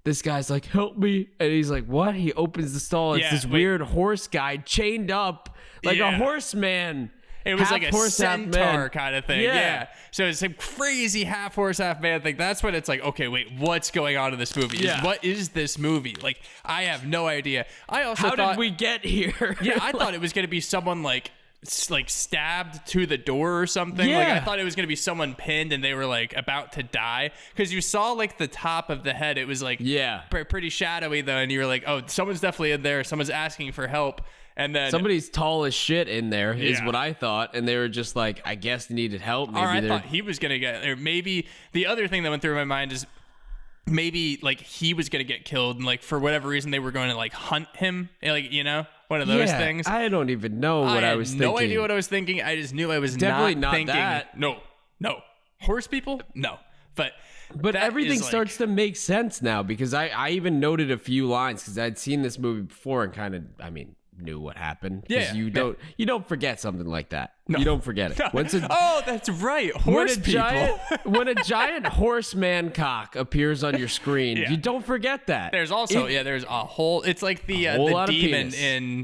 this guy's like, help me. And he's like, what? He opens the stall. It's this weird horse guy chained up like a horseman. It was like a centaur kind of thing. Yeah. So it's some crazy half horse, half man thing. That's when it's like, okay, wait, what's going on in this movie? Yeah. What is this movie? Like, I have no idea. I also How did we get here? Yeah, I thought it was going to be someone like stabbed to the door or something. Yeah. Like, I thought it was going to be someone pinned and they were like about to die. Because you saw like the top of the head. It was like pretty shadowy though. And you were like, oh, someone's definitely in there. Someone's asking for help. And then somebody's tall as shit in there is what I thought, and they were just like, I guess needed help. Maybe I thought he was gonna get, or maybe the other thing that went through my mind is maybe like he was gonna get killed, and like for whatever reason they were going to like hunt him, like one of those things. I don't even know what I was thinking. No idea what I was thinking. I just knew I was Definitely not not thinking. that. No. Horse people? No. But everything starts to make sense now because I even noted a few lines because I'd seen this movie before and kind of, knew what happened. Yeah. You don't forget something like that. No. You don't forget it. Oh, that's right. Horse people. When a giant horseman cock appears on your screen, you don't forget that. There's also, there's a whole, it's like the demon in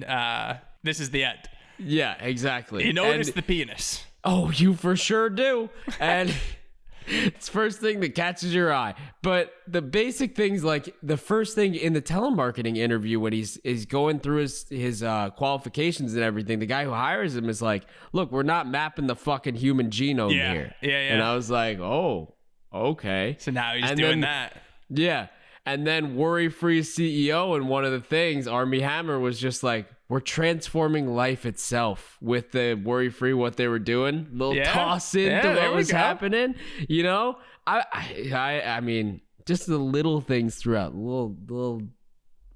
This Is the End. Yeah, exactly. You notice the penis. Oh, you for sure do. And it's the first thing that catches your eye. But the basic things, like the first thing in the telemarketing interview when he's going through his qualifications and everything, the guy who hires him is like, look, we're not mapping the fucking human genome here. Yeah. And I was like, oh, okay. So now he's doing that. Yeah. And then worry-free CEO, and one of the things, Armie Hammer was just like, we're transforming life itself with the worry-free, what they were doing. Little toss into what was happening. You know? I mean, just the little things throughout. Little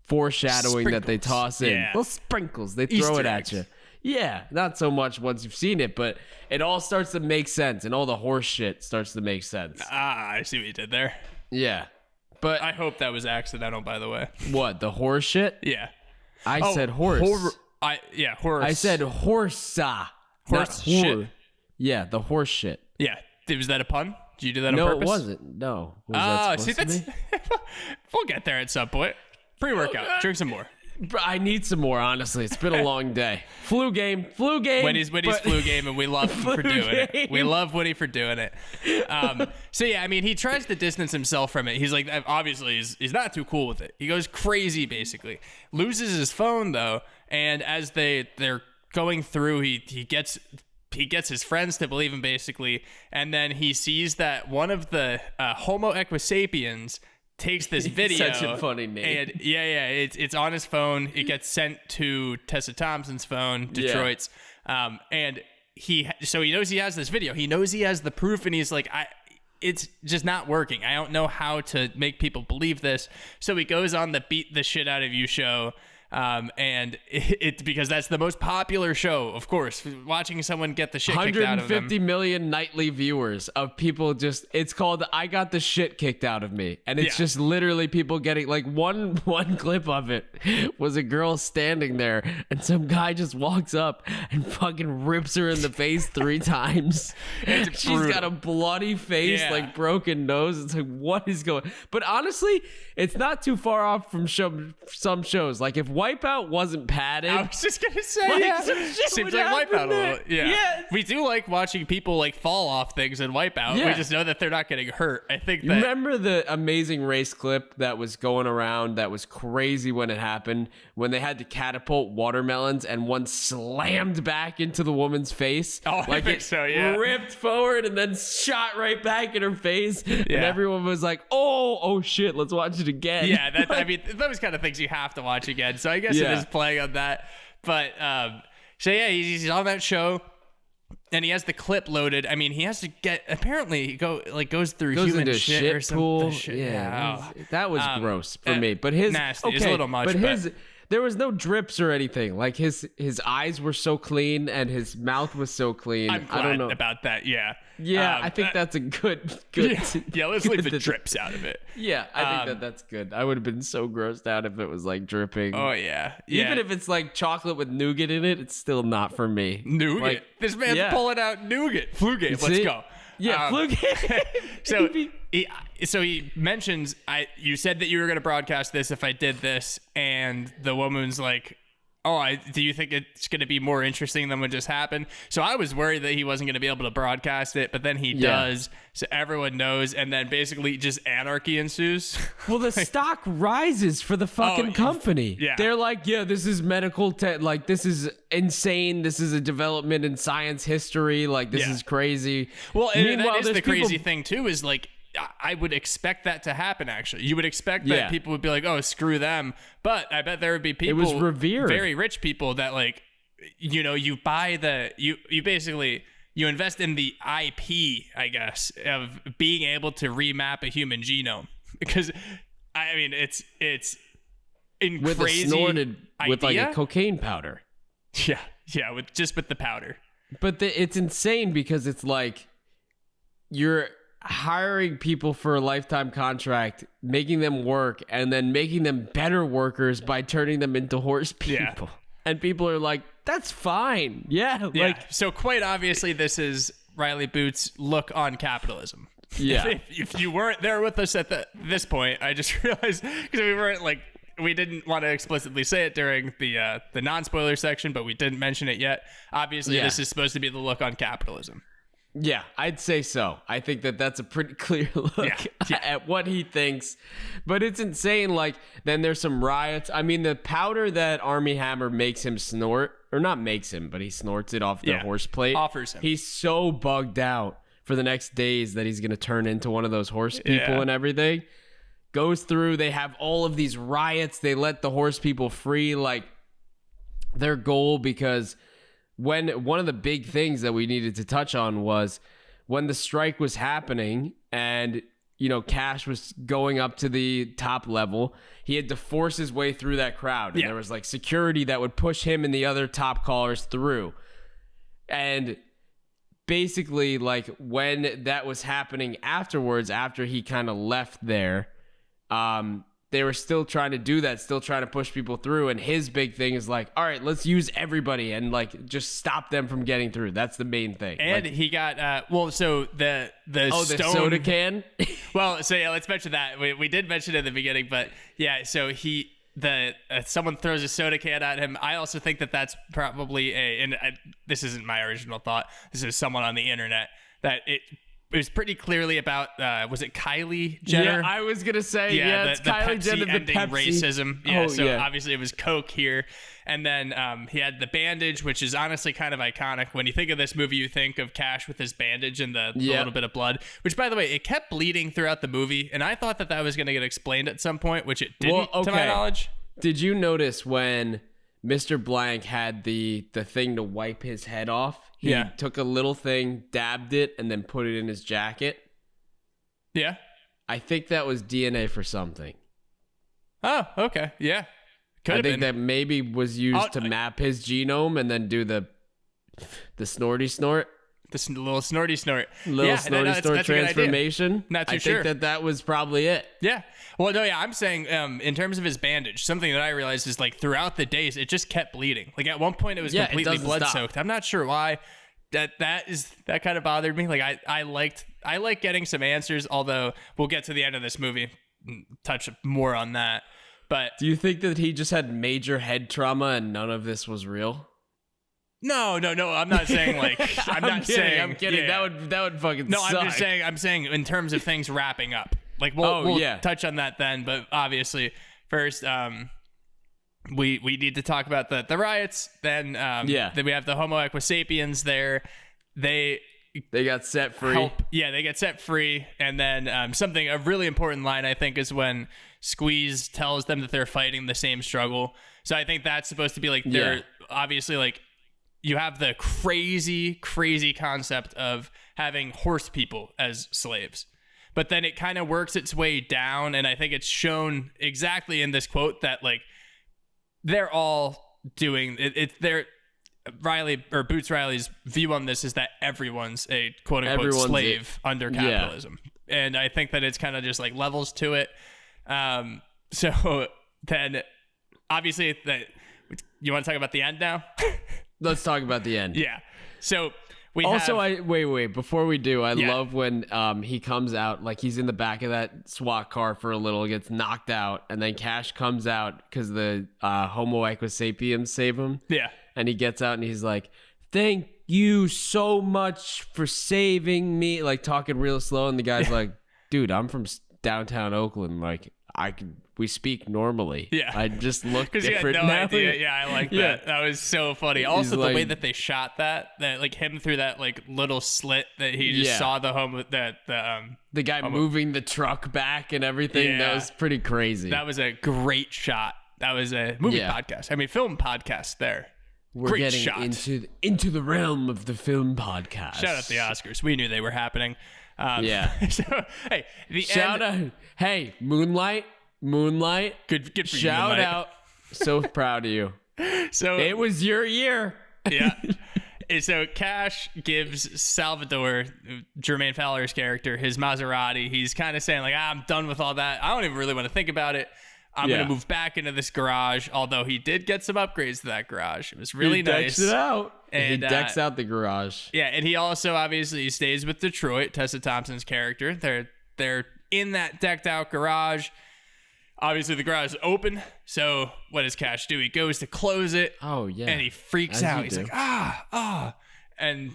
foreshadowing that they toss in. Yeah. Little sprinkles. They throw it at you. Yeah, not so much once you've seen it, but it all starts to make sense, and all the horse shit starts to make sense. I see what you did there. Yeah. But I hope that was accidental, by the way. What, the horse shit? Yeah. I said horse. Horse. I said horsa. Horse shit. Yeah, the horse shit. Yeah. Was that a pun? Did you do that on No, purpose? it wasn't. No. Was that supposed to be? We'll get there at some point. Pre-workout. Drink some more. I need some more, honestly. It's been a long day. Flu game. When he's flu game, and we love him for doing it. We love Woody for doing it. So yeah, I mean, he tries to distance himself from it. He's like, obviously, he's not too cool with it. He goes crazy, basically. Loses his phone though, and as they're going through, he gets his friends to believe him, basically, and then he sees that one of the Homo equisapiens takes this video. Such a funny name. And it's on his phone. It gets sent to Tessa Thompson's phone, Detroit's. And he knows he has this video. He knows he has the proof, and he's like, it's just not working. I don't know how to make people believe this. So he goes on the Beat the Shit Out of You show. And it because that's the most popular show, of course. Watching someone get the shit kicked out of them. 150 million nightly viewers of people just. It's called "I Got the Shit Kicked Out of Me," and it's just literally people getting like one clip of it was a girl standing there, and some guy just walks up and fucking rips her in the face 3 times. She's got a bloody face, like broken nose. It's like, what is going? But honestly, it's not too far off from some shows. Like if Wipeout wasn't padded. I was just gonna say, seems like Wipeout a little. Yeah. We do like watching people like fall off things in Wipeout. We just know that they're not getting hurt. I think that. Remember the Amazing Race clip that was going around that was crazy when it happened, when they had to catapult watermelons and one slammed back into the woman's face. Oh, like I think so, yeah. Ripped forward and then shot right back in her face. Yeah. And everyone was like, oh shit, let's watch it again. Yeah, I mean, those kind of things you have to watch again. So I guess it is playing on that. But so yeah, he's on that show, and he has the clip loaded. I mean, he has to get apparently goes through human into shit or pool. Shit. Yeah, that was gross for me. But his nasty. It's a little much. But there was no drips or anything. Like his eyes were so clean and his mouth was so clean. I'm glad I don't know about that. Yeah. Yeah, I think that's a good. Yeah, let's leave the drips out of it. Yeah, I think that's good. I would have been so grossed out if it was like dripping. Oh yeah. Even if it's like chocolate with nougat in it, it's still not for me. Nougat. Like, this man's pulling out nougat. Flu game. Let's go. Yeah, flu game. So he mentions, you said that you were going to broadcast this if I did this, and the woman's like, do you think it's going to be more interesting than what just happened? So I was worried that he wasn't going to be able to broadcast it, but then he does, so everyone knows, and then basically just anarchy ensues. Well, the stock rises for the fucking company. Yeah. They're like, this is medical like this is insane. This is a development in science history. Like this is crazy. Well, and that is the crazy thing too, is like, I would expect that to happen, actually. You would expect that people would be like, oh, screw them. But I bet there would be people, it was revered, very rich people that like, you buy you basically, you invest in the IP, I guess, of being able to remap a human genome. Because, I mean, it's in with crazy a snorted with like idea. a cocaine powder. Yeah, with the powder. But it's insane because it's like you're hiring people for a lifetime contract, making them work, and then making them better workers by turning them into horse people. Yeah. And people are like, that's fine. Yeah. Like, So quite obviously, this is Riley Boots' look on capitalism. Yeah. If you weren't there with us at this point, I just realized because we didn't want to explicitly say it during the non-spoiler section, but we didn't mention it yet. Obviously, this is supposed to be the look on capitalism. yeah, I'd say so. I think that's a pretty clear look at what he thinks. But it's insane. Like, then there's some riots. I mean, the powder that Armie Hammer makes him snort, or not makes him, but he snorts it off the horse plate. Offers him. He's so bugged out for the next days that he's going to turn into one of those horse people and everything. Goes through, they have all of these riots. They let the horse people free. Like, their goal, because when one of the big things that we needed to touch on was when the strike was happening and, you know, Cash was going up to the top level, he had to force his way through that crowd. And there was like security that would push him and the other top callers through. And basically, like, when that was happening afterwards, after he kind of left there, they were still trying to do that, still trying to push people through. And his big thing is like, all right, let's use everybody and like just stop them from getting through. That's the main thing. And like, he got so the the soda can. Well, so yeah, let's mention that. We did mention it in the beginning, but yeah, so someone throws a soda can at him. I also think that that's probably this isn't my original thought. This is someone on the internet that it was pretty clearly about, was it Kylie Jenner? Yeah, I was going to say, it's the Kylie Pepsi Jenner, the ending Pepsi. racism. Yeah, obviously it was Coke here. And then he had the bandage, which is honestly kind of iconic. When you think of this movie, you think of Cash with his bandage and the little bit of blood, which, by the way, it kept bleeding throughout the movie. And I thought that was going to get explained at some point, which it didn't, to my knowledge. Did you notice when Mr. Blank had the thing to wipe his head off? He took a little thing, dabbed it, and then put it in his jacket. Yeah. I think that was DNA for something. Oh, okay. Yeah. I think that maybe was used to map his genome and then do the snorty snort. This little snorty snort. Snorty snort transformation. Not too sure. I think that was probably it. Yeah. Well, no, yeah, I'm saying in terms of his bandage, something that I realized is like throughout the days, it just kept bleeding. Like at one point it was completely blood soaked. I'm not sure why. That kind of bothered me. Like I like getting some answers, although we'll get to the end of this movie and touch more on that. But do you think that he just had major head trauma and none of this was real? No. I'm not saying like I'm kidding. Yeah. That would fucking suck. I'm saying in terms of things wrapping up. Like we'll touch on that then, but obviously first we need to talk about the riots. Then then we have the Homo equisapiens there. They got set free. They get set free, and then a really important line I think is when Squeeze tells them that they're fighting the same struggle. So I think that's supposed to be like they're obviously like you have the crazy concept of having horse people as slaves. But then it kind of works its way down, and I think it's shown exactly in this quote that like they're all doing it. They're Boots Riley's view on this is that everyone's a quote unquote slave under capitalism, and I think that it's kind of just like levels to it. So then, obviously, you want to talk about the end now? Let's talk about the end. Yeah. So. Wait, before we do, I love when he comes out, like he's in the back of that SWAT car for a little, gets knocked out, and then Cash comes out because the Homo equisapiens save him. Yeah. And he gets out and he's like, thank you so much for saving me, like talking real slow, and the guy's like, dude, I'm from downtown Oakland, like we speak normally. Yeah. I just look different now. Idea. Yeah, I like that. That was so funny. Also, the way that they shot that like him through that like little slit that he just saw the guy moving the truck back and everything. That was pretty crazy. That was a great shot. That was a movie podcast. I mean, film podcast there. We're great getting shot. into the realm of the film podcast. Shout out the Oscars. We knew they were happening. So, hey, Shout out. Hey, Moonlight. Moonlight. Good for you, Shout Moonlight. out. So proud of you. So It was your year. yeah. And so Cash gives Salvador, Jermaine Fowler's character, his Maserati. He's kind of saying like, I'm done with all that. I don't even really want to think about it. I'm going to move back into this garage, although he did get some upgrades to that garage. It was really He nice. decks it out. And, He decks out the garage. Yeah, and he also obviously stays with Detroit, Tessa Thompson's character. They're in that decked out garage. Obviously, the garage is open. So what does Cash do? He goes to close it. Oh, yeah. And he freaks As out. you He's do. like, And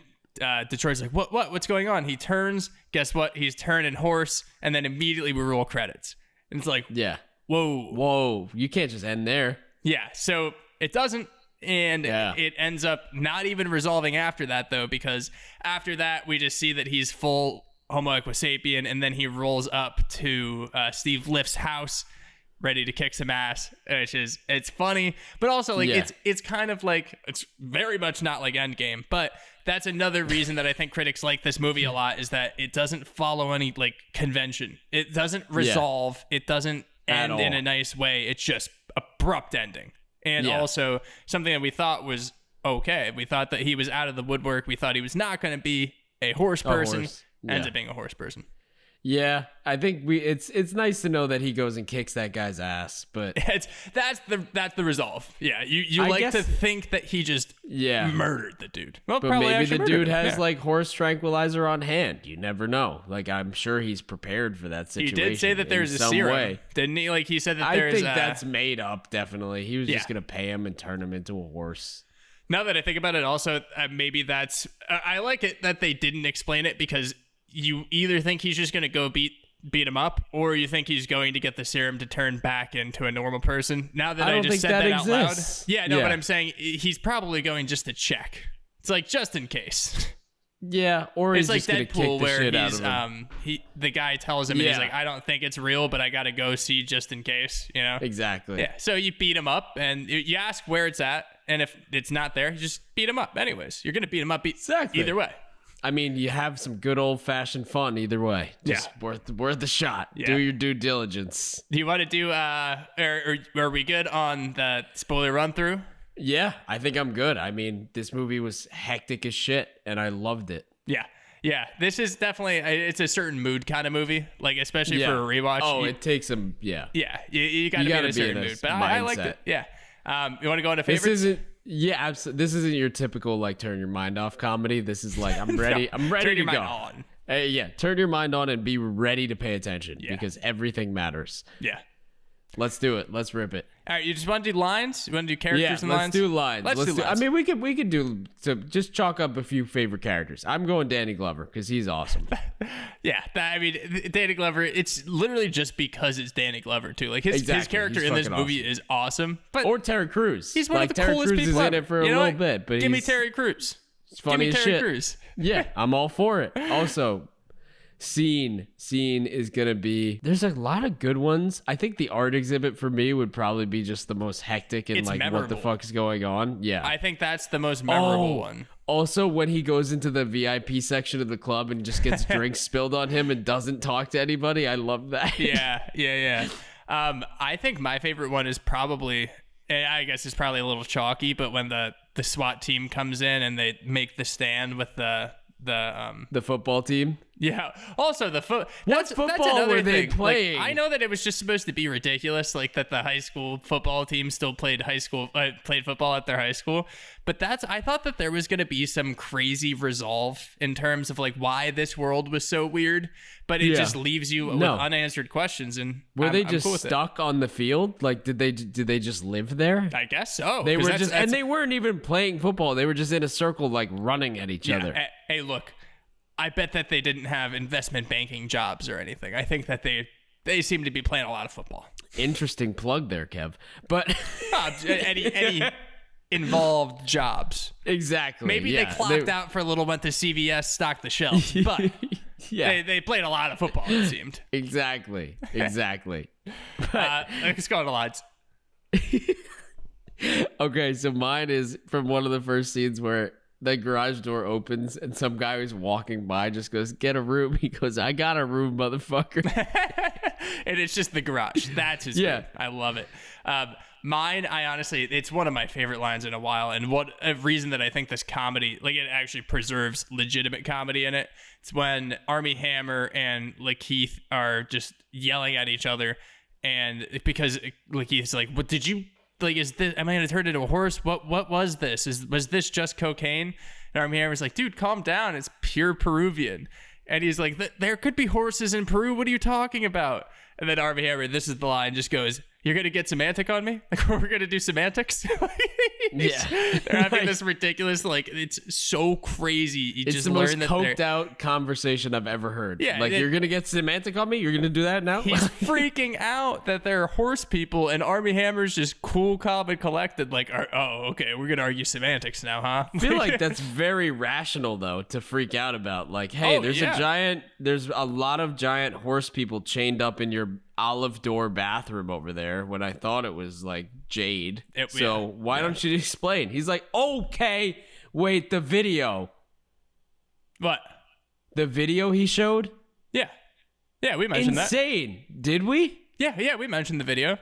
Detroit's like, what's going on? He turns. Guess what? He's turning horse. And then immediately we roll credits. And it's like, Yeah. whoa. You can't just end there. Yeah, so it doesn't, and it ends up not even resolving after that, though, because after that, we just see that he's full Homo equisapien, and then he rolls up to Steve Lift's house, ready to kick some ass, it's funny, but also, like, it's kind of like, it's very much not like Endgame, but that's another reason that I think critics like this movie a lot, is that it doesn't follow any, like, convention. It doesn't resolve. It doesn't end in a nice way. It's just abrupt ending. And also something that we thought was okay. We thought that he was out of the woodwork. We thought he was not going to be a horse person. Ends up being a horse person. Yeah, I think it's nice to know that he goes and kicks that guy's ass, but that's the resolve. Yeah, you like to think that he just murdered the dude. Well, but maybe the dude has like horse tranquilizer on hand. You never know. Like, I'm sure he's prepared for that situation. He did say that there's a serum, didn't he? Like, he said that there's. I think that's made up. Definitely, he was just gonna pay him and turn him into a horse. Now that I think about it, also maybe that's. I like it that they didn't explain it, because you either think he's just going to go beat him up, or you think he's going to get the serum to turn back into a normal person. Now that I just said that out loud. Yeah, no, but I'm saying he's probably going just to check. It's like, just in case. Yeah, or he's it's like just going to kick Deadpool, the where shit out he's of him. the guy tells him, and he's like, I don't think it's real, but I got to go see just in case, you know? Exactly. Yeah, so you beat him up, and you ask where it's at, and if it's not there, you just beat him up anyways. You're going to beat him up either way. I mean, you have some good old-fashioned fun either way. Just worth the shot. Yeah. Do your due diligence. Do you want to do, are we good on the spoiler run-through? Yeah, I think I'm good. I mean, this movie was hectic as shit, and I loved it. Yeah, this is definitely, it's a certain mood kind of movie, like, especially for a rewatch. Oh, it takes some, Yeah, you got to be in a certain mood, but I liked it. Yeah. You want to go into favorites? This isn't your typical, like, turn your mind off comedy. This is like, I'm ready. I'm ready turn to your go. mind on. Turn your mind on and be ready to pay attention because everything matters. Yeah. Let's do it. Let's rip it. All right, you just want to do lines? You want to do characters and let's lines? do lines. Let's do lines. I mean, we could do just chalk up a few favorite characters. I'm going Danny Glover because he's awesome. Danny Glover. It's literally just because it's Danny Glover too. Like his character in this movie is awesome. But or Terry Crews. He's one of the Terry coolest Crews people is ever. in it for a little bit, but give me Terry Crews. It's funny give me as Terry shit. Crews. Yeah, I'm all for it. Also, Scene is gonna be. There's a lot of good ones. I think the art exhibit for me would probably be just the most hectic and It's like memorable. what the fuck is going on. Yeah, I think that's the most memorable one. Also, when he goes into the VIP section of the club and just gets drinks spilled on him and doesn't talk to anybody, I love that. Yeah. I think my favorite one is probably, I guess it's probably a little chalky, but when the SWAT team comes in and they make the stand with the football team. Yeah. Also, What football were they playing? Like, I know that it was just supposed to be ridiculous, like that the high school football team still played football at their high school. But I thought that there was going to be some crazy resolve in terms of like why this world was so weird, but it just leaves you with unanswered questions. And were they I'm just cool with stuck on the field? Like, did they just live there? I guess so. They were and they weren't even playing football. They were just in a circle, like running at each other. Hey, look. I bet that they didn't have investment banking jobs or anything. I think that they seem to be playing a lot of football. Interesting plug there, Kev. But any involved jobs. Exactly. Maybe they clocked out for a little, went to CVS, stocked the shelves, but they played a lot of football, it seemed. Exactly. Let's go to lines. Okay, so mine is from one of the first scenes where the garage door opens and some guy who's walking by just goes, "Get a room." He goes, "I got a room, motherfucker." And it's just the garage. That's his Yeah. move. I love it. Mine, I honestly, it's one of my favorite lines in a while, and what a reason that I think this comedy, like, it actually preserves legitimate comedy in it. It's when Armie Hammer and Lakeith are just yelling at each other, and because Lakeith's like, "What did you like? Is this? Am I gonna turn into a horse? What was this? Was this just cocaine?" And Armie Hammer's like, "Dude, calm down. It's pure Peruvian." And he's like, "There could be horses in Peru. What are you talking about?" And then Armie Hammer, this is the line, just goes, "You're going to get semantic on me? Like, we're going to do semantics?" Yeah. They're having this ridiculous, like, it's so crazy. You It's just the most learn that coked out conversation I've ever heard. Yeah, like, you're going to get semantic on me? You're going to do that now? he's freaking out that they're horse people, and Armie Hammer's just cool, calm, and collected. Like, oh, okay, we're going to argue semantics now, huh? I feel like that's very rational, though, to freak out about. Like, hey, there's a lot of giant horse people chained up in your olive door bathroom over there when I thought it was like jade. Why don't you explain? He's like, okay, wait, the video. What? The video he showed? Yeah. Yeah, we mentioned that. Insane. Did we? Yeah, we mentioned the video.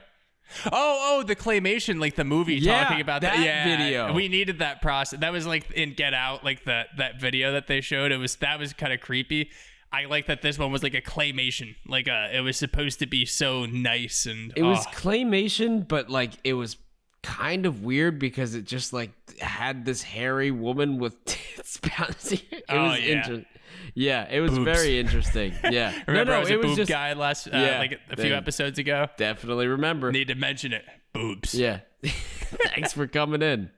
Oh, the claymation, like the movie talking about that video. We needed that process. That was like in Get Out, like that video that they showed. That was kind of creepy. I like that this one was like a claymation. Like it was supposed to be so nice, and it was claymation, but like it was kind of weird because it just like had this hairy woman with tits bouncing. It was interesting. Yeah, it was Boobs. Very interesting. Yeah. Remember I was a boob just guy last like a few episodes ago? Definitely remember. Need to mention it. Boobs. Yeah. Thanks for coming in.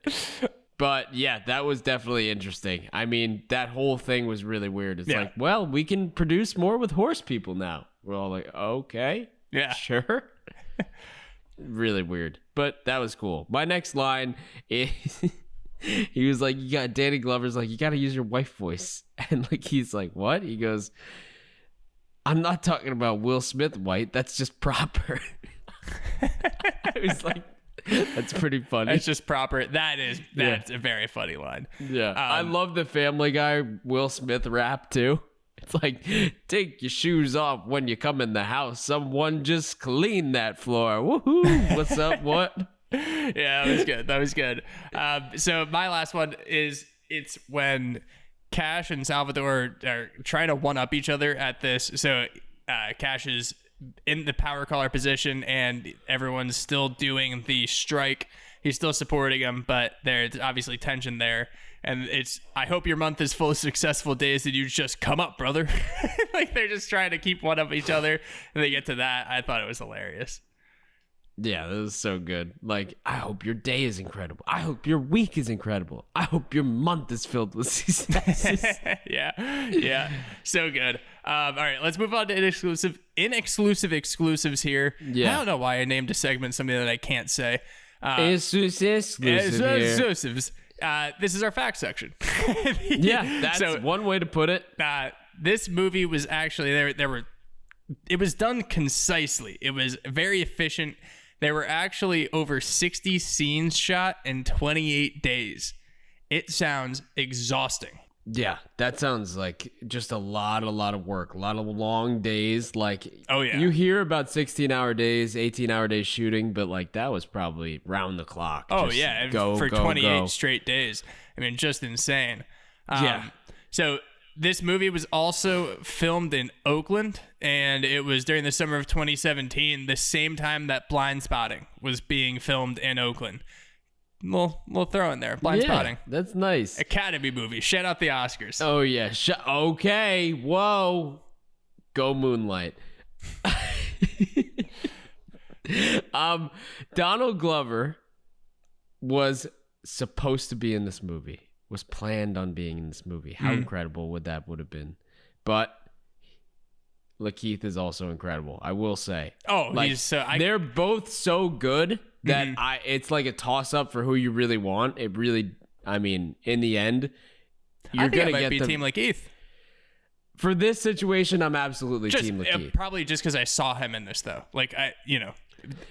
But yeah, that was definitely interesting. I mean, that whole thing was really weird. It's like, well, we can produce more with horse people now. We're all like, okay. Yeah. Sure. Really weird. But that was cool. My next line is he was like, Danny Glover's like, you got to use your wife voice. And like, he's like, what? He goes, I'm not talking about Will Smith white. That's just proper. I was like, that's pretty funny. It's just proper. That's a very funny line. Yeah. I love the Family Guy Will Smith rap too. It's like, take your shoes off when you come in the house. Someone just clean that floor. Woohoo. What's up? What? Yeah, that was good. So my last one is, it's when Cash and Salvador are trying to one-up each other at this. So Cash is in the power caller position, and everyone's still doing the strike. He's still supporting him, but there's obviously tension there. And it's, I hope your month is full of successful days that you just come up, brother. Like, they're just trying to keep one up each other, and they get to that. I thought it was hilarious. Yeah, that was so good. Like, I hope your day is incredible. I hope your week is incredible. I hope your month is filled with successes. Yeah. So good. All right, let's move on to Inexclusive Exclusives here. Yeah. I don't know why I named a segment something that I can't say. Exclusives here. Exclusives. This is our fact section. Yeah, that's one way to put it. This movie was actually, it was done concisely. It was very efficient. There were actually over 60 scenes shot in 28 days. It sounds exhausting. Yeah, that sounds like just a lot of work, a lot of long days. Like, oh yeah, you hear about 16-hour days, 18-hour days shooting, but like that was probably round the clock. Oh yeah, for 28 straight days. I mean, just insane. Yeah. So this movie was also filmed in Oakland, and it was during the summer of 2017, the same time that Blind Spotting was being filmed in Oakland. Little throw in there. Blind Spotting. That's nice. Academy movie. Shout out the Oscars. Oh, yeah. Okay. Whoa. Go Moonlight. Donald Glover was supposed to be in this movie. Was planned on being in this movie. How incredible would have been? But Lakeith is also incredible, I will say. Oh, like, he's so... they're both so good that it's like a toss-up for who you really want. It really, I mean, in the end, you're going to get be Team Lakeith. For this situation, I'm absolutely Team Lakeith. Probably just because I saw him in this, though. Like,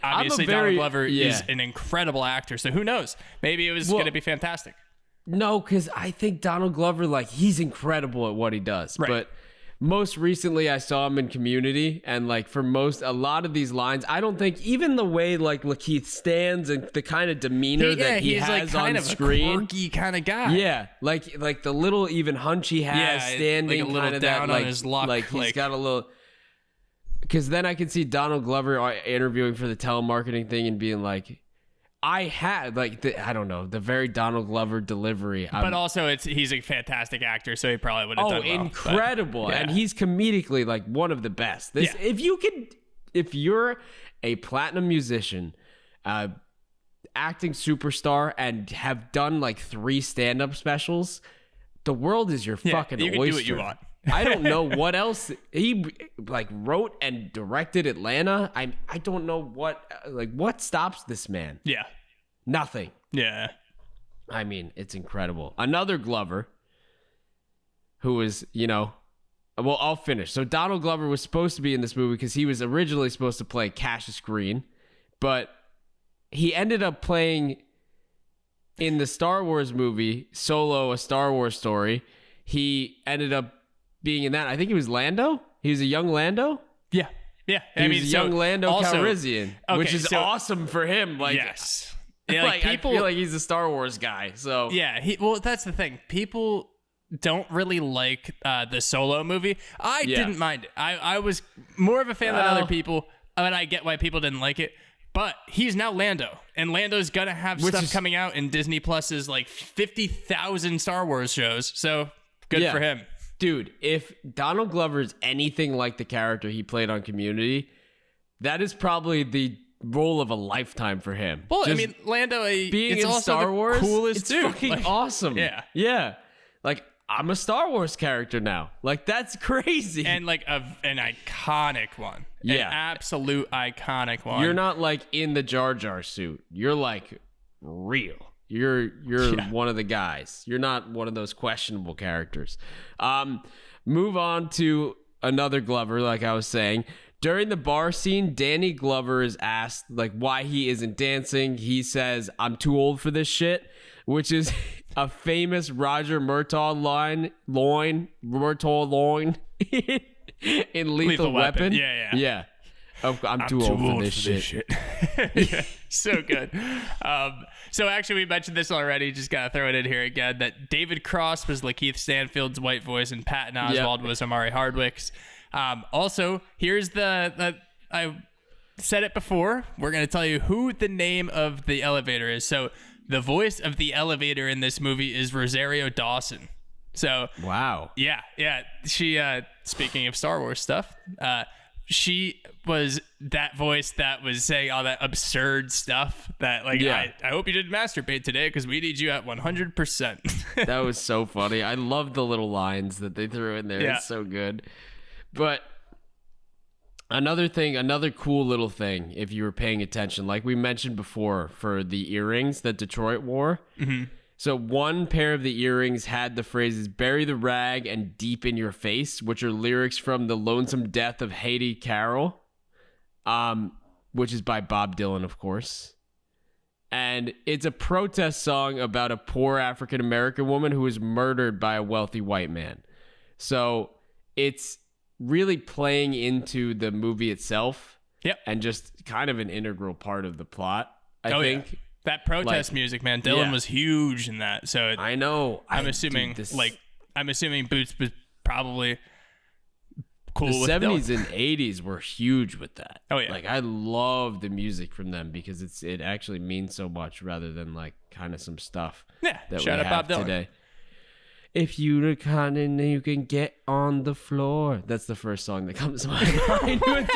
obviously Donald Glover is an incredible actor, so who knows? Maybe it was going to be fantastic. No, because I think Donald Glover, like, he's incredible at what he does. Right. But most recently I saw him in Community, and like for a lot of these lines, I don't think even the way like Lakeith stands and the kind of demeanor that he has like kind on of screen, a quirky kind of guy. Yeah, like the little even hunch he has standing, like a little kind of down that, like, on his luck, like he's got a little. Because then I can see Donald Glover interviewing for the telemarketing thing and being like, I had like I don't know, the very Donald Glover delivery. But also he's a fantastic actor, so he probably would have done well. Incredible. And he's comedically like one of the best. If you're a platinum musician, acting superstar, and have done like 3 stand-up specials, the world is your fucking you can oyster. Do what you want. I don't know what else he like wrote and directed Atlanta. I don't know what stops this man. Yeah. Nothing. Yeah. I mean, it's incredible. Another Glover who is, well, I'll finish. So Donald Glover was supposed to be in this movie because he was originally supposed to play Cassius Green, but he ended up playing in the Star Wars movie, Solo, A Star Wars Story. He ended up being in that. I think he was Lando. He was a young Lando. Yeah. Yeah. He was a young Lando Calrissian, which is awesome for him. Like, yes. Yeah, like people, I feel like he's a Star Wars guy. So yeah, well, that's the thing. People don't really like the Solo movie. I didn't mind it. I was more of a fan than other people, and I get why people didn't like it. But he's now Lando, and Lando's gonna have stuff coming out in Disney Plus's like 50,000 Star Wars shows. So good for him, dude. If Donald Glover is anything like the character he played on Community, that is probably the role of a lifetime for him. Well, I mean, Lando being it's in also Star Wars, coolest it's dude. fucking awesome. Yeah. Like, I'm a Star Wars character now. Like, that's crazy. And like an iconic one. An absolute iconic one. You're not like in the Jar Jar suit. You're like real. You're one of the guys. You're not one of those questionable characters. Move on to another Glover, like I was saying. During the bar scene, Danny Glover is asked like why he isn't dancing. He says, "I'm too old for this shit," which is a famous Roger Murtaugh line in Lethal Weapon. Yeah. I'm too old for this shit. Yeah, so good. So actually, we mentioned this already. Just gotta throw it in here again. That David Cross was Lakeith Stanfield's white voice, and Patton Oswalt was Amari Hardwick's. Also, here's I said it before. We're going to tell you who the name of the elevator is. So the voice of the elevator in this movie is Rosario Dawson. So wow. Yeah. She, speaking of Star Wars stuff, she was that voice that was saying all that absurd stuff that like, I hope you didn't masturbate today because we need you at 100%. That was so funny. I love the little lines that they threw in there. Yeah. It's so good. But another cool little thing, if you were paying attention, like we mentioned before, for the earrings that Detroit wore. Mm-hmm. So one pair of the earrings had the phrases "bury the rag" and "deep in your face," which are lyrics from "The Lonesome Death of Haiti Carroll," which is by Bob Dylan, of course. And it's a protest song about a poor African-American woman who was murdered by a wealthy white man. So it's really playing into the movie itself. Yep. And just kind of an integral part of the plot, I think. Yeah. That protest music, man. Dylan was huge in that. So I know. I'm assuming Boots was probably cool with the 70s Dylan. and 80s were huge with that. Oh yeah. Like I love the music from them because it actually means so much rather than like kind of some stuff that shout we out have Bob Dylan. Today. If you the kind and you can get on the floor. That's the first song that comes to my mind with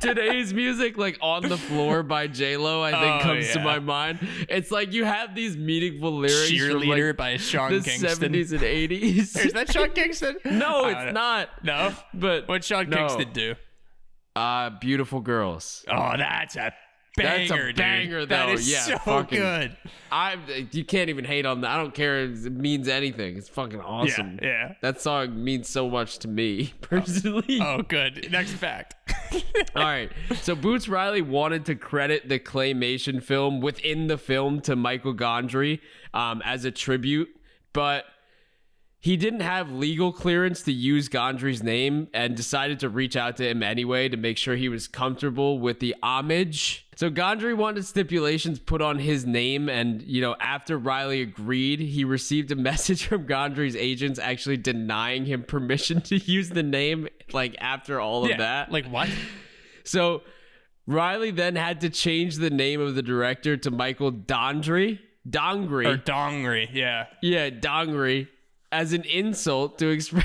today's music, like "On the Floor" by J-Lo, I think comes to my mind. It's like you have these meaningful lyrics Cheerleader from like by Sean the Kingston. 70s and 80s. Is that Sean Kingston? No, it's not. No? But what'd Sean Kingston do? Beautiful Girls. Oh, that's a banger, that's a banger, dude. though. That is so good. You can't even hate on that. I don't care if it means anything. It's fucking awesome. Yeah. That song means so much to me personally. Oh, good. Next fact. All right. So Boots Riley wanted to credit the claymation film within the film to Michael Gondry as a tribute, but he didn't have legal clearance to use Gondry's name and decided to reach out to him anyway to make sure he was comfortable with the homage. So Gondry wanted stipulations put on his name, and, you know, after Riley agreed, he received a message from Gondry's agents actually denying him permission to use the name, like, after all of that. Like, what? So Riley then had to change the name of the director to Michael Dongry. Or Dongry, yeah. Yeah, Dongry. As an insult to express,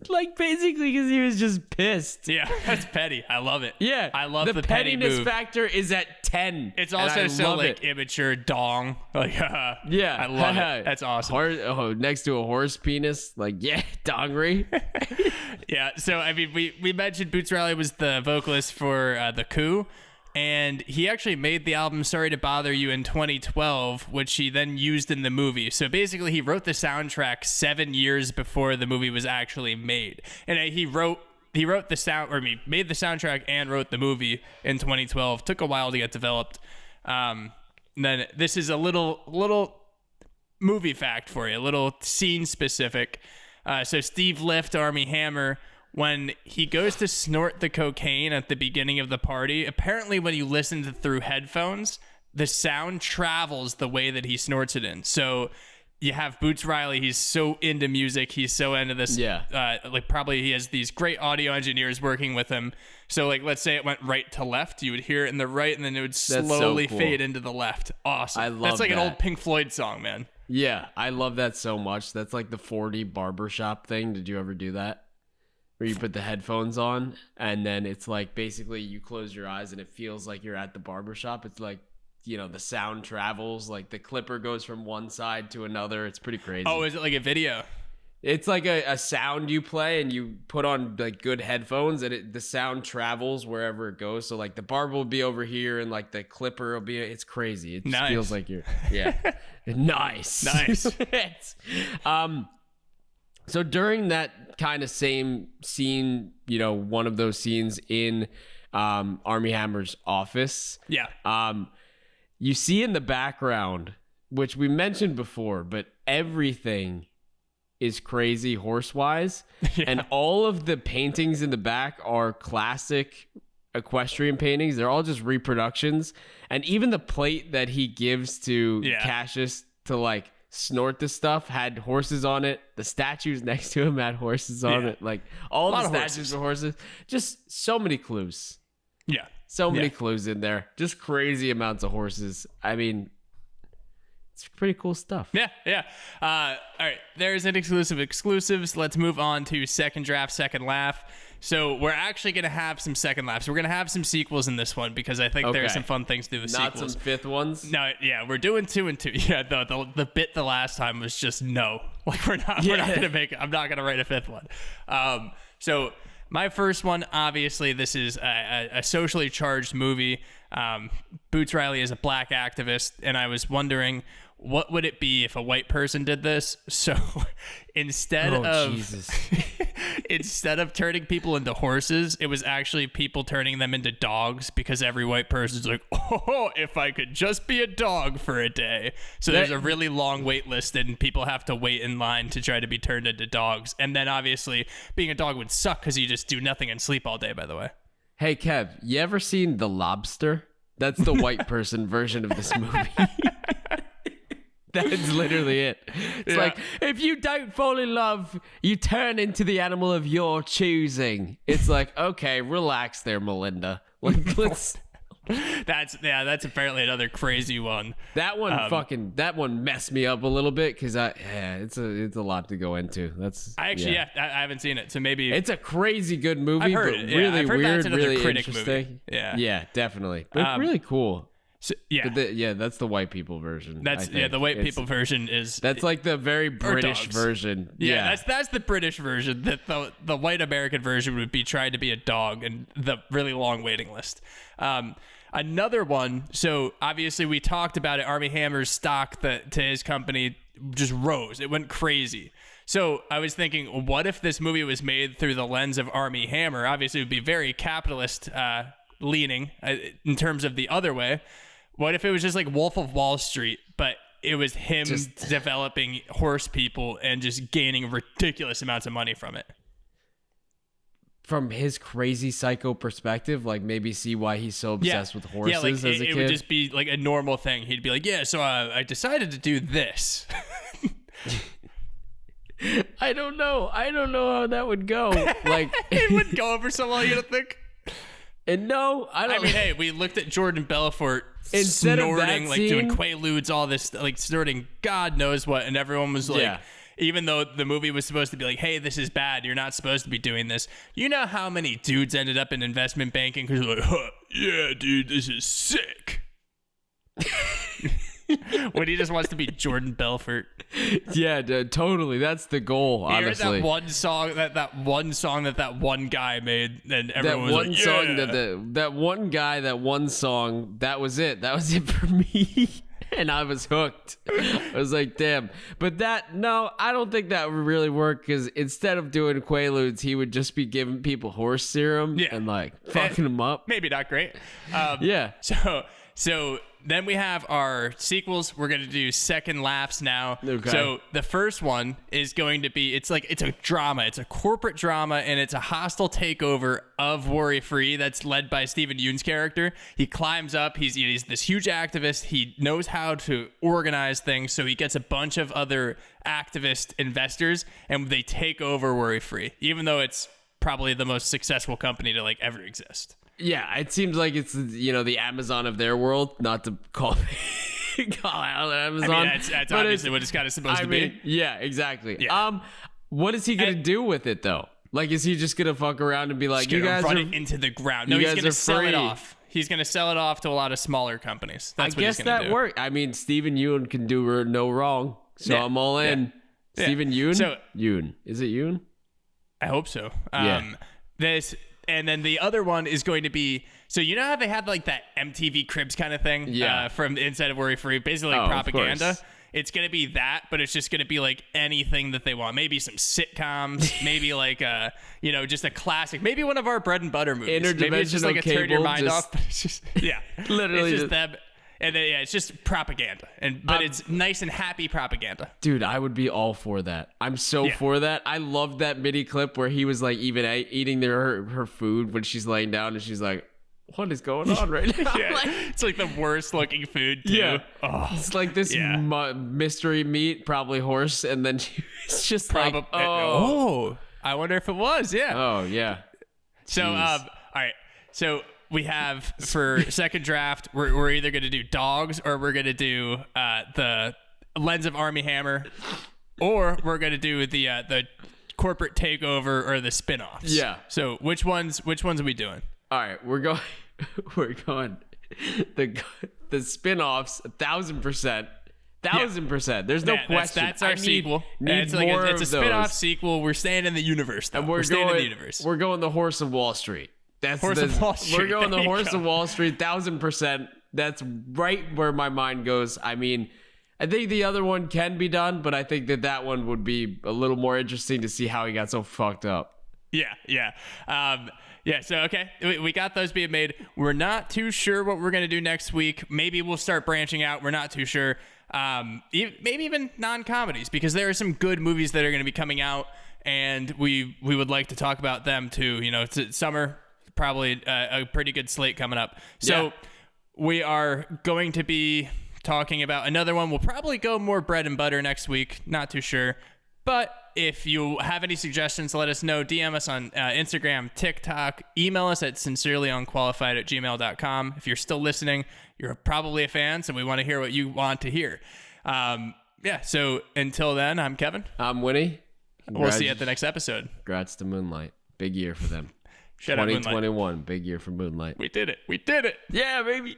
like, basically because he was just pissed. Yeah, that's petty. I love it. Yeah, I love the petty pettiness move. factor is at 10. It's also so like immature dong. Like, yeah, I love it. That's awesome. Next to a horse penis, like, yeah, Dongry. Yeah. So I mean, we mentioned Boots Riley was the vocalist for The Coup. And he actually made the album Sorry to Bother You in 2012, which he then used in the movie. So basically, he wrote the soundtrack 7 years before the movie was actually made. And he wrote the sound, or he made the soundtrack and wrote the movie in 2012. Took a while to get developed. Then this is a little movie fact for you, a little scene specific. So Steve Lift, Armie Hammer, when he goes to snort the cocaine at the beginning of the party, apparently when you listen through headphones, the sound travels the way that he snorts it in. So you have Boots Riley. He's so into music. He's so into this. Yeah. Like, probably he has these great audio engineers working with him. So, like, let's say it went right to left. You would hear it in the right, and then it would slowly fade into the left. Awesome. I love That's like that. an old Pink Floyd song, man. Yeah, I love that so much. That's like the 4D barbershop thing. Did you ever do that? Where you put the headphones on, and then it's like basically you close your eyes and it feels like you're at the barbershop. It's like, you know, the sound travels, like the clipper goes from one side to another. It's pretty crazy. Oh, is it like a video? It's like a sound you play, and you put on like good headphones, and the sound travels wherever it goes. So like the barber will be over here, and like the clipper will be. It's crazy. It just feels like you're nice. So during that kind of same scene, you know, one of those scenes in Armie Hammer's office. Yeah. You see in the background, which we mentioned before, but everything is crazy horse-wise. Yeah. And all of the paintings in the back are classic equestrian paintings. They're all just reproductions. And even the plate that he gives to Cassius to, like, snort the stuff had horses on it. The statues next to him had horses on it. Like, all the statues were horses. Just so many clues. Yeah. So many clues in there. Just crazy amounts of horses. I mean, it's pretty cool stuff. Yeah. All right. There's Inexclusive Exclusives. Let's move on to second draft, second laugh. So we're actually going to have some second laughs. We're going to have some sequels in this one because I think there's some fun things to do with sequels. Not some fifth ones? No, yeah, we're doing 2 and 2. Yeah, the bit the last time was just no. Like, we're not going to make it. I'm not going to write a fifth one. So my first one, obviously, this is a socially charged movie. Boots Riley is a black activist, and I was wondering, what would it be if a white person did this? So instead of turning people into horses, it was actually people turning them into dogs, because every white person's like, oh, if I could just be a dog for a day. So there's a really long wait list, and people have to wait in line to try to be turned into dogs. And then obviously being a dog would suck because you just do nothing and sleep all day, by the way. Hey, Kev, you ever seen The Lobster? That's the white person version of this movie. That's literally it. It's like, if you don't fall in love, you turn into the animal of your choosing. It's like, okay, relax there, Melinda. Like, let's. That's apparently another crazy one. That one messed me up a little bit because it's a lot to go into. I haven't seen it, so maybe it's a crazy good movie, I've heard but it. really weird, really critic interesting. Movie. Yeah, definitely, but really cool. So, that's the white people version. The white people version is that's like the very British version. Yeah, that's the British version. That the white American version would be trying to be a dog and the really long waiting list. Another one. So obviously we talked about it. Armie Hammer's stock to his company just rose. It went crazy. So I was thinking, what if this movie was made through the lens of Armie Hammer? Obviously, it would be very capitalist leaning in terms of the other way. What if it was just like Wolf of Wall Street, but it was him developing horse people and just gaining ridiculous amounts of money from it. From his crazy psycho perspective, like maybe see why he's so obsessed with horses like as a kid. It would just be like a normal thing. He'd be like, yeah, so I decided to do this. I don't know how that would go. Like it would go over so well, you don't think? And no, I don't. I mean, hey, we looked at Jordan Belfort Instead snorting, of that like doing scene, Quaaludes, all this, like snorting God knows what, and everyone was like, even though the movie was supposed to be like, hey, this is bad, you're not supposed to be doing this. You know how many dudes ended up in investment banking because they're like, yeah, dude, this is sick. When he just wants to be Jordan Belfort. Yeah, dude, totally. That's the goal, honestly. That one song that one guy made, and everyone was like, yeah. That one guy, that one song, that was it. That was it for me. And I was hooked. I was like, damn. But I don't think that would really work, because instead of doing Quaaludes, he would just be giving people horse serum and like fucking them up. Maybe not great. Yeah. So then we have our sequels. We're going to do second laughs now. Okay. So the first one is going to be, it's a drama. It's a corporate drama, and it's a hostile takeover of Worry Free that's led by Steven Yeun's character. He climbs up. He's this huge activist. He knows how to organize things, so he gets a bunch of other activist investors, and they take over Worry Free, even though it's probably the most successful company to like ever exist. Yeah, it seems like it's, the Amazon of their world, not to call out Amazon. I mean, that's obviously what it's kind of supposed to be. Yeah, exactly. Yeah. What is he going to do with it, though? Like, is he just going to fuck around and be like, you guys run are... it into the ground? No, he's going to sell it off. He's going to sell it off to a lot of smaller companies. That's what he's going to do. I guess that worked. I mean, Steven Yeun can do no wrong, so I'm all in. Yeah. Steven Yeun? Yeun. Is it Yeun? I hope so. Yeah. And then the other one is going to be, so you know how they had like that MTV Cribs kind of thing from inside of Worry Free, basically like propaganda? It's going to be that, but it's just going to be like anything that they want. Maybe some sitcoms, maybe like just a classic, maybe one of our bread and butter movies. Maybe it's just like a turn your mind off. But it's just, literally it's just them. And then, it's just propaganda, but it's nice and happy propaganda. Dude, I would be all for that. I'm so for that. I loved that mini clip where he was like even eating her food when she's laying down, and she's like, "What is going on right now?" It's like the worst looking food too. Yeah, it's like this mystery meat, probably horse, and then she's just like, "Oh, I wonder if it was." Yeah. Oh yeah. So all right. So we have for second draft, we're either going to do dogs, or we're going to do the Lens of Army Hammer, or we're going to do the corporate takeover or the spin-offs. Yeah. So which ones are we doing? All right, we're going the spin-offs 1,000%. 1,000%. There's no question. That's our sequel. It's a spin-off sequel. We're staying in the universe, though. And we're staying in the universe. We're going the Horse of Wall Street. We're going the Horse of Wall Street 1,000%. That's right where my mind goes. I mean, I think the other one can be done, but I think that one would be a little more interesting to see how he got so fucked up. Yeah. So, okay, we got those being made. We're not too sure what we're going to do next week. Maybe we'll start branching out. We're not too sure. Maybe even non-comedies, because there are some good movies that are going to be coming out, and we would like to talk about them too. It's summer. Probably a pretty good slate coming up. So we are going to be talking about another one. We'll probably go more bread and butter next week. Not too sure. But if you have any suggestions, let us know. DM us on Instagram, TikTok. Email us at sincerelyunqualified@gmail.com. If you're still listening, you're probably a fan, so we want to hear what you want to hear. So until then, I'm Kevin. I'm Winnie. We'll see you at the next episode. Congrats to Moonlight. Big year for them. Shout out Moonlight. 2021, big year for Moonlight. We did it. Yeah, baby.